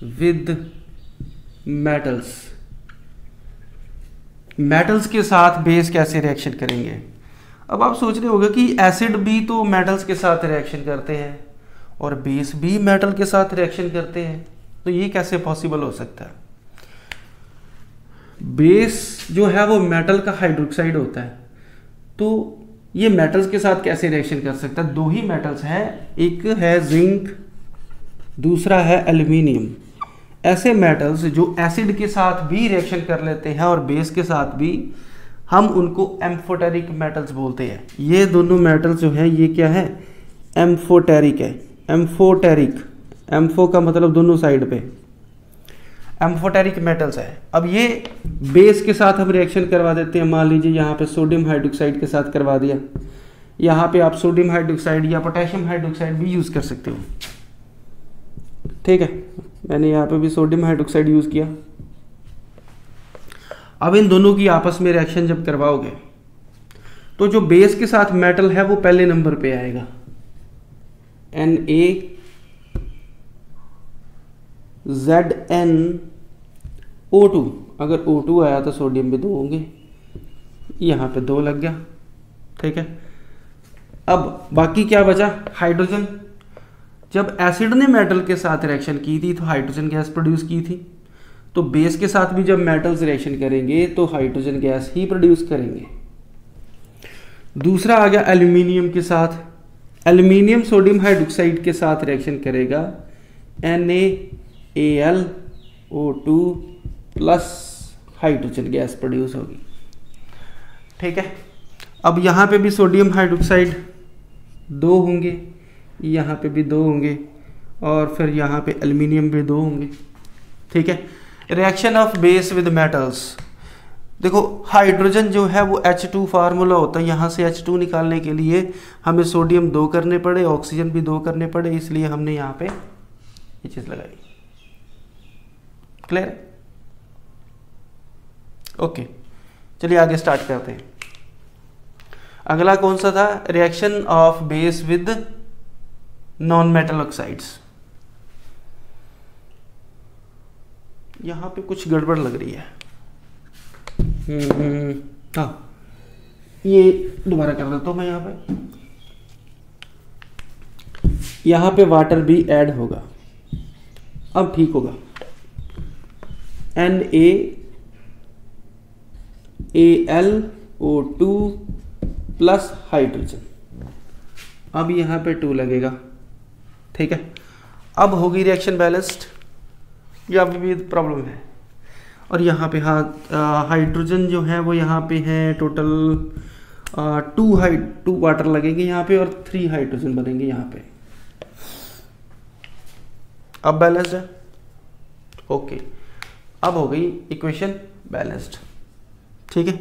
with metals. Metals के साथ बेस कैसे रिएक्शन करेंगे। अब आप सोच रहे होंगे कि एसिड भी तो मेटल्स के साथ रिएक्शन करते हैं और बेस भी मेटल के साथ रिएक्शन करते हैं, तो ये कैसे पॉसिबल हो सकता है। बेस जो है वो मेटल का हाइड्रोक्साइड होता है, तो ये मेटल्स के साथ कैसे रिएक्शन कर सकता है। दो ही मेटल्स हैं, एक है जिंक, दूसरा है एल्यूमिनियम। ऐसे मेटल्स जो एसिड के साथ भी रिएक्शन कर लेते हैं और बेस के साथ भी, हम उनको एम्फोटेरिक मेटल्स बोलते हैं। ये दोनों मेटल्स जो हैं ये क्या है, एम्फोटेरिक है। एम्फोटेरिक, एम्फो का मतलब दोनों साइड पे, एम्फोटेरिक मेटल्स है। अब ये बेस के साथ हम रिएक्शन करवा देते हैं। मान लीजिए यहाँ पे सोडियम हाइड्रोक्साइड के साथ करवा दिया, यहाँ पे आप सोडियम हाइड्रोक्साइड या पोटेशियम हाइड्रोक्साइड भी यूज कर सकते हो। ठीक है, मैंने यहाँ पे भी सोडियम हाइड्रोक्साइड यूज किया। अब इन दोनों की आपस में रिएक्शन जब करवाओगे तो जो बेस के साथ मेटल है वो पहले नंबर पे आएगा, NaZnO2। अगर O2 आया तो सोडियम भी 2 होंगे, यहाँ पे 2 लग गया। ठीक है, अब बाकी क्या बचा, हाइड्रोजन। जब एसिड ने मेटल के साथ रिएक्शन की थी तो हाइड्रोजन गैस प्रोड्यूस की थी, तो बेस के साथ भी जब मेटल्स रिएक्शन करेंगे तो हाइड्रोजन गैस ही प्रोड्यूस करेंगे। दूसरा आ गया एल्यूमिनियम के साथ। एल्यूमिनियम सोडियम हाइड्रोक्साइड के साथ रिएक्शन करेगा, NaAlO2 plus hydrogen gas produce होगी। ठीक है, अब यहाँ पे भी सोडियम हाइड्रोक्साइड 2 होंगे, यहाँ पे भी 2 होंगे, और फिर यहाँ पे एल्यूमिनियम भी 2 होंगे। ठीक है, reaction of base with metals. देखो हाइड्रोजन जो है वो H2 फार्मूला होता है, यहाँ से H2 निकालने के लिए हमें सोडियम 2 करने पड़े, ऑक्सीजन भी 2 करने पड़े, इसलिए हमने यहाँ पे ये चीज लगाई। क्लियर? ओके, चलिए आगे स्टार्ट करते हैं। अगला कौन सा था, reaction of base with non metal oxides. यहां पे कुछ गड़बड़ लग रही है। हाँ, ये दोबारा कर देता हूं मैं। यहां पे वाटर भी ऐड होगा, अब ठीक होगा। NaAlO2 प्लस हाइड्रोजन, अब यहां पे 2 लगेगा। ठीक है, अब होगी रिएक्शन बैलेंस्ड, या अभी भी प्रॉब्लम है। और यहाँ पे हाँ, हाइड्रोजन जो है वो यहाँ पे है टोटल 2 वाटर लगेंगे यहाँ पे, और 3 हाइड्रोजन बनेंगे यहाँ पे। अब बैलेंस्ड है। ओके, अब हो गई इक्वेशन बैलेंस्ड। ठीक है,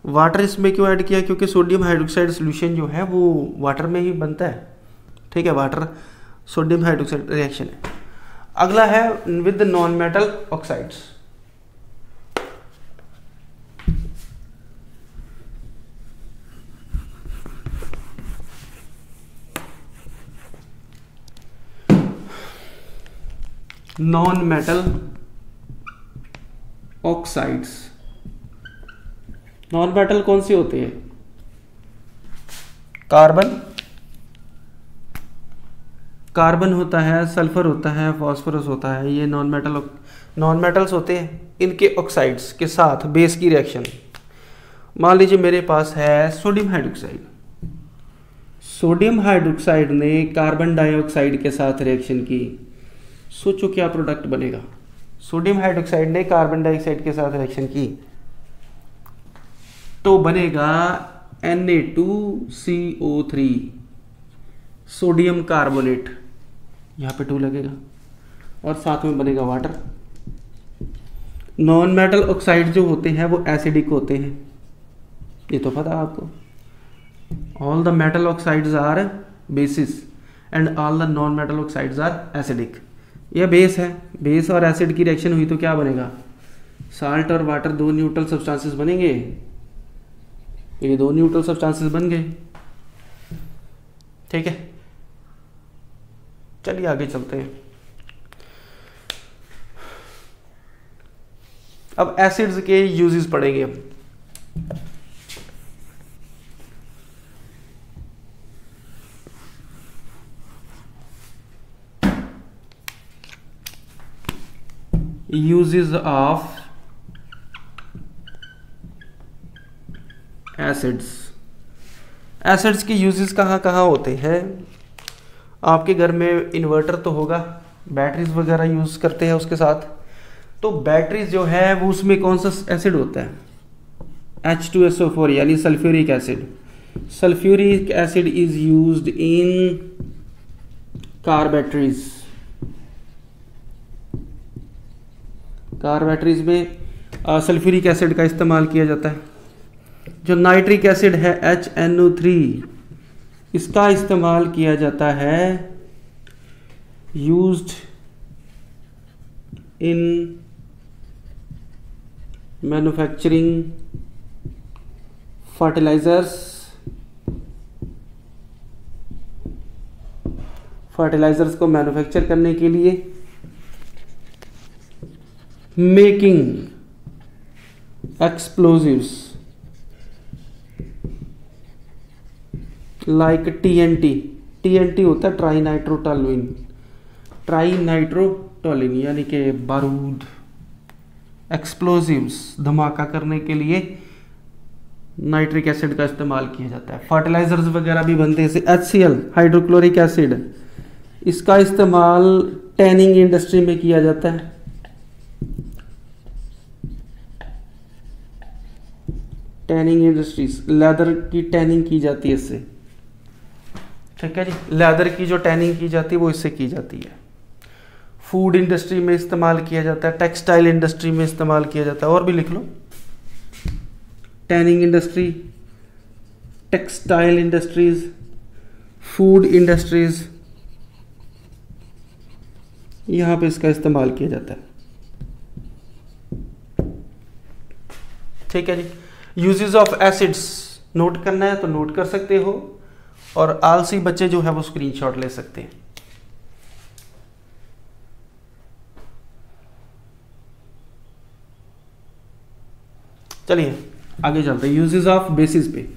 वाटर इसमें क्यों ऐड किया, क्योंकि सोडियम हाइड्रोक्साइड सोल्यूशन जो है वो वाटर में ही बनता है। ठीक है, वाटर सोडियम हाइड्रोक्साइड रिएक्शन है। अगला है with non metal oxides. Non metal oxides, non metal कौन से होते हैं, कार्बन होता है, सल्फर होता है, फास्फोरस होता है, ये नॉन मेटल्स होते हैं। इनके ऑक्साइड्स के साथ बेस की रिएक्शन, मान लीजिए मेरे पास है सोडियम हाइड्रोक्साइड। सोडियम हाइड्रोक्साइड ने कार्बन डाइऑक्साइड के साथ रिएक्शन की, सोचो क्या प्रोडक्ट बनेगा। सोडियम हाइड्रोक्साइड ने कार्बन डाइऑक्साइड के साथ रिएक्शन की तो बनेगा Na2CO3 सोडियम कार्बोनेट, यहाँ पे 2 लगेगा, और साथ में बनेगा वाटर। नॉन मेटल ऑक्साइड जो होते हैं वो एसिडिक होते हैं, ये तो पता है आपको। All the metal oxides are bases and all the non metal oxides are acidic. यह बेस है, बेस और एसिड की रिएक्शन हुई तो क्या बनेगा, साल्ट और वाटर 2 न्यूट्रल सब्सटेंसेस बनेंगे। ये 2 न्यूट्रल सब्सटेंसेस बन गए। ठीक है, चलिए आगे चलते हैं। अब एसिड्स के यूजेस पढ़ेंगे हम। Uses of acids. एसिड्स के यूजेस कहाँ कहाँ होते हैं। आपके घर में इन्वर्टर तो होगा, बैटरीज वगैरह यूज करते हैं उसके साथ। तो बैटरीज जो है वो उसमें कौन सा एसिड होता है, H2SO4 यानी sulphuric acid. Sulphuric acid is used in car batteries. Car batteries में सल्फ्यूरिक एसिड का इस्तेमाल किया जाता है। जो नाइट्रिक एसिड है HNO3, इसका इस्तेमाल किया जाता है यूज्ड इन मैन्युफैक्चरिंग फर्टिलाइजर्स को मैन्युफैक्चर करने के लिए, making explosives like TNT. TNT होता है ट्राई नाइट्रोटोलिन यानी कि बारूद, एक्सप्लोजिव्स, धमाका करने के लिए नाइट्रिक एसिड का इस्तेमाल किया जाता है। फर्टिलाइजर्स वगैरह भी बनते हैं, जैसे HCl हाइड्रोक्लोरिक एसिड, इसका इस्तेमाल टैनिंग इंडस्ट्री में किया जाता है। टैनिंग इंडस्ट्रीज, लेदर की टैनिंग की जाती है इससे, ठीक है जी। लेदर की जो टैनिंग की जाती है वो इससे की जाती है। फूड इंडस्ट्री में इस्तेमाल किया जाता है, टेक्सटाइल इंडस्ट्री में इस्तेमाल किया जाता है, और भी लिख लो। Tanning industry, textile industries, food industries, यहां पे इसका इस्तेमाल किया जाता है, ठीक है जी। यूजेस ऑफ एसिड्स नोट करना है तो नोट कर सकते हो, और आलसी बच्चे जो है वो स्क्रीनशॉट ले सकते हैं। चलिए आगे चलते हैं यूजेस ऑफ बेसिस पे।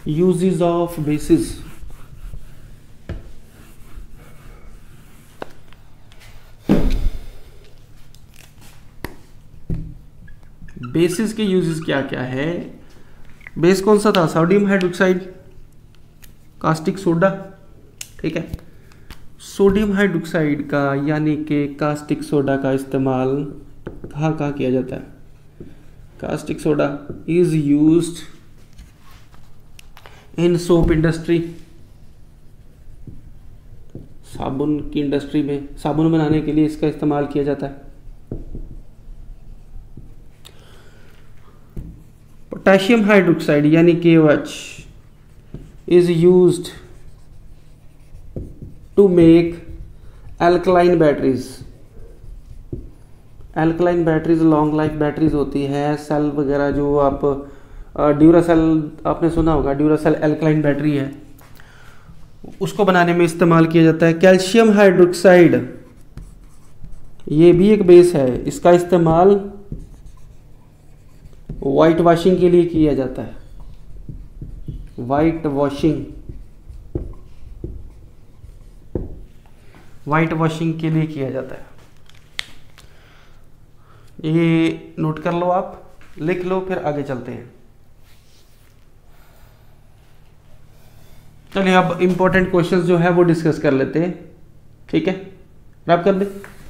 यूजेस ऑफ बेसिस, बेसिस के यूजेस क्या क्या है। बेस कौन सा था? सोडियम हाइड्रोक्साइड, कास्टिक सोडा, ठीक है। सोडियम हाइड्रोक्साइड का यानी कि कास्टिक सोडा का इस्तेमाल कहाँ कहाँ किया जाता है? Caustic soda is used in soap industry, साबुन की इंडस्ट्री में साबुन बनाने के लिए इसका इस्तेमाल किया जाता है। पोटेशियम हाइड्रोक्साइड यानी KOH is used to make alkaline batteries. Alkaline batteries long life batteries होती है। सेल वगैरह जो आप ड्यूरासेल आपने सुना होगा, ड्यूरासेल एल्कलाइन बैटरी है, उसको बनाने में इस्तेमाल किया जाता है। कैल्शियम हाइड्रोक्साइड ये भी एक बेस है, इसका इस्तेमाल वाइट वॉशिंग के लिए किया जाता है। वाइट वॉशिंग के लिए किया जाता है। ये नोट कर लो, आप लिख लो, फिर आगे चलते हैं। चलिए अब इंपॉर्टेंट क्वेश्चंस जो है वो डिस्कस कर लेते हैं, ठीक है। रैप कर दे,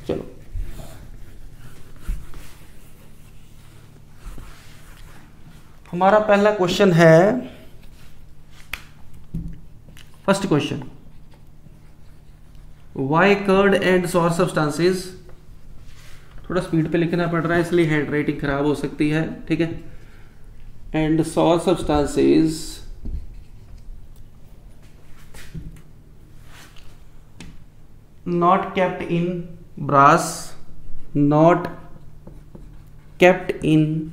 चलो। हमारा पहला क्वेश्चन है, first question, why curd and sour substances. थोड़ा स्पीड पे लिखना पड़ रहा है इसलिए हैंड राइटिंग खराब हो सकती है, ठीक है। And sour substances not kept in brass, not kept in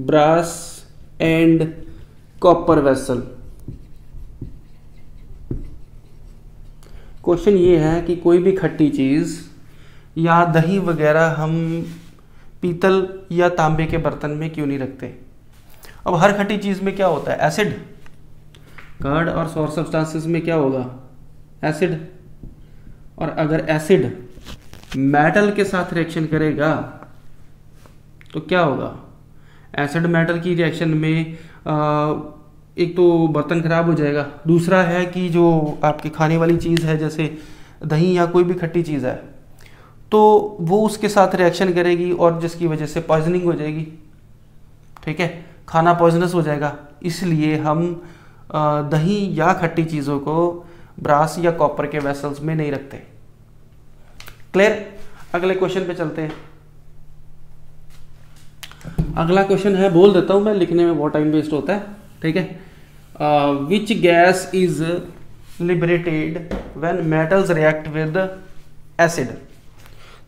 brass and copper vessel। Question ये है कि कोई भी खट्टी चीज या दही वगैरह हम पीतल या तांबे के बर्तन में क्यों नहीं रखते। अब हर खट्टी चीज में क्या होता है? एसिड। कर्ड और सॉर सब्सटेंसेस में क्या होगा? एसिड। और अगर एसिड मेटल के साथ रिएक्शन करेगा तो क्या होगा? एसिड मेटल की रिएक्शन में एक तो बर्तन खराब हो जाएगा, दूसरा है कि जो आपकी खाने वाली चीज़ है जैसे दही या कोई भी खट्टी चीज़ है तो वो उसके साथ रिएक्शन करेगी और जिसकी वजह से पॉइजनिंग हो जाएगी, ठीक है, खाना पॉइजनस हो जाएगा। इसलिए हम दही या खट्टी चीज़ों को ब्रास या कॉपर के वेसल्स में नहीं रखते। क्लियर? अगले क्वेश्चन पे चलते हैं। अगला क्वेश्चन है, बोल देता हूं मैं, लिखने में बहुत टाइम वेस्ट होता है, ठीक है। Which gas is liberated when metals react with acid.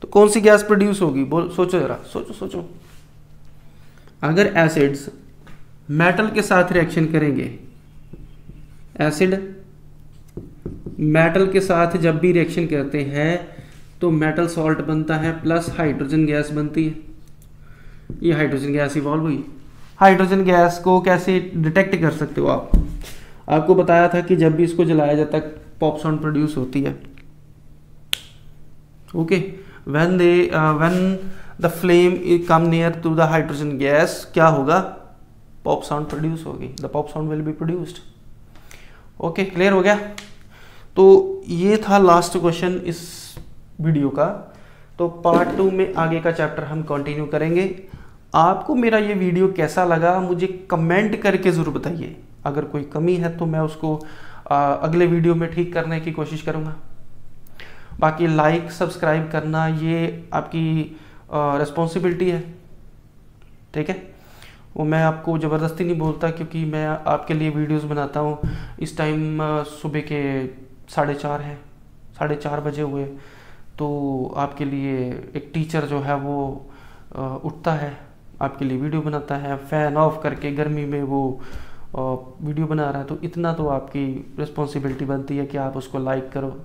तो कौन सी गैस प्रोड्यूस होगी? बोल, सोचो जरा, सोचो। अगर एसिड्स मेटल के साथ रिएक्शन करेंगे, एसिड मेटल के साथ जब भी रिएक्शन करते हैं तो मेटल सॉल्ट बनता है प्लस हाइड्रोजन गैस बनती है। ये हाइड्रोजन गैस इवॉल्व हुई। हाइड्रोजन गैस को कैसे डिटेक्ट कर सकते हो आप? आपको बताया था कि जब भी इसको जलाया जाता है पॉप साउंड प्रोड्यूस होती है। Okay, when the flame come near to the hydrogen gas, क्या होगा? पॉप साउंड प्रोड्यूस होगी, the pop sound will be produced. Okay, clear हो गया? तो ये था लास्ट क्वेश्चन इस वीडियो का। तो पार्ट 2 में आगे का चैप्टर हम कंटिन्यू करेंगे। आपको मेरा ये वीडियो कैसा लगा मुझे कमेंट करके ज़रूर बताइए। अगर कोई कमी है तो मैं उसको अगले वीडियो में ठीक करने की कोशिश करूँगा। बाकी लाइक सब्सक्राइब करना ये आपकी रिस्पॉन्सिबिलिटी है, ठीक है? वो मैं आपको ज़बरदस्ती नहीं बोलता, क्योंकि मैं आपके लिए वीडियोस बनाता हूँ। इस टाइम सुबह के 4:30 है, 4:30 बजे हुए। तो आपके लिए एक टीचर जो है वो उठता है, आपके लिए वीडियो बनाता है, फ़ैन ऑफ करके गर्मी में वो वीडियो बना रहा है। तो इतना तो आपकी रिस्पॉन्सिबिलिटी बनती है कि आप उसको लाइक करो,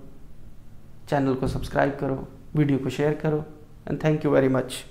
चैनल को सब्सक्राइब करो, वीडियो को शेयर करो। And thank you very much.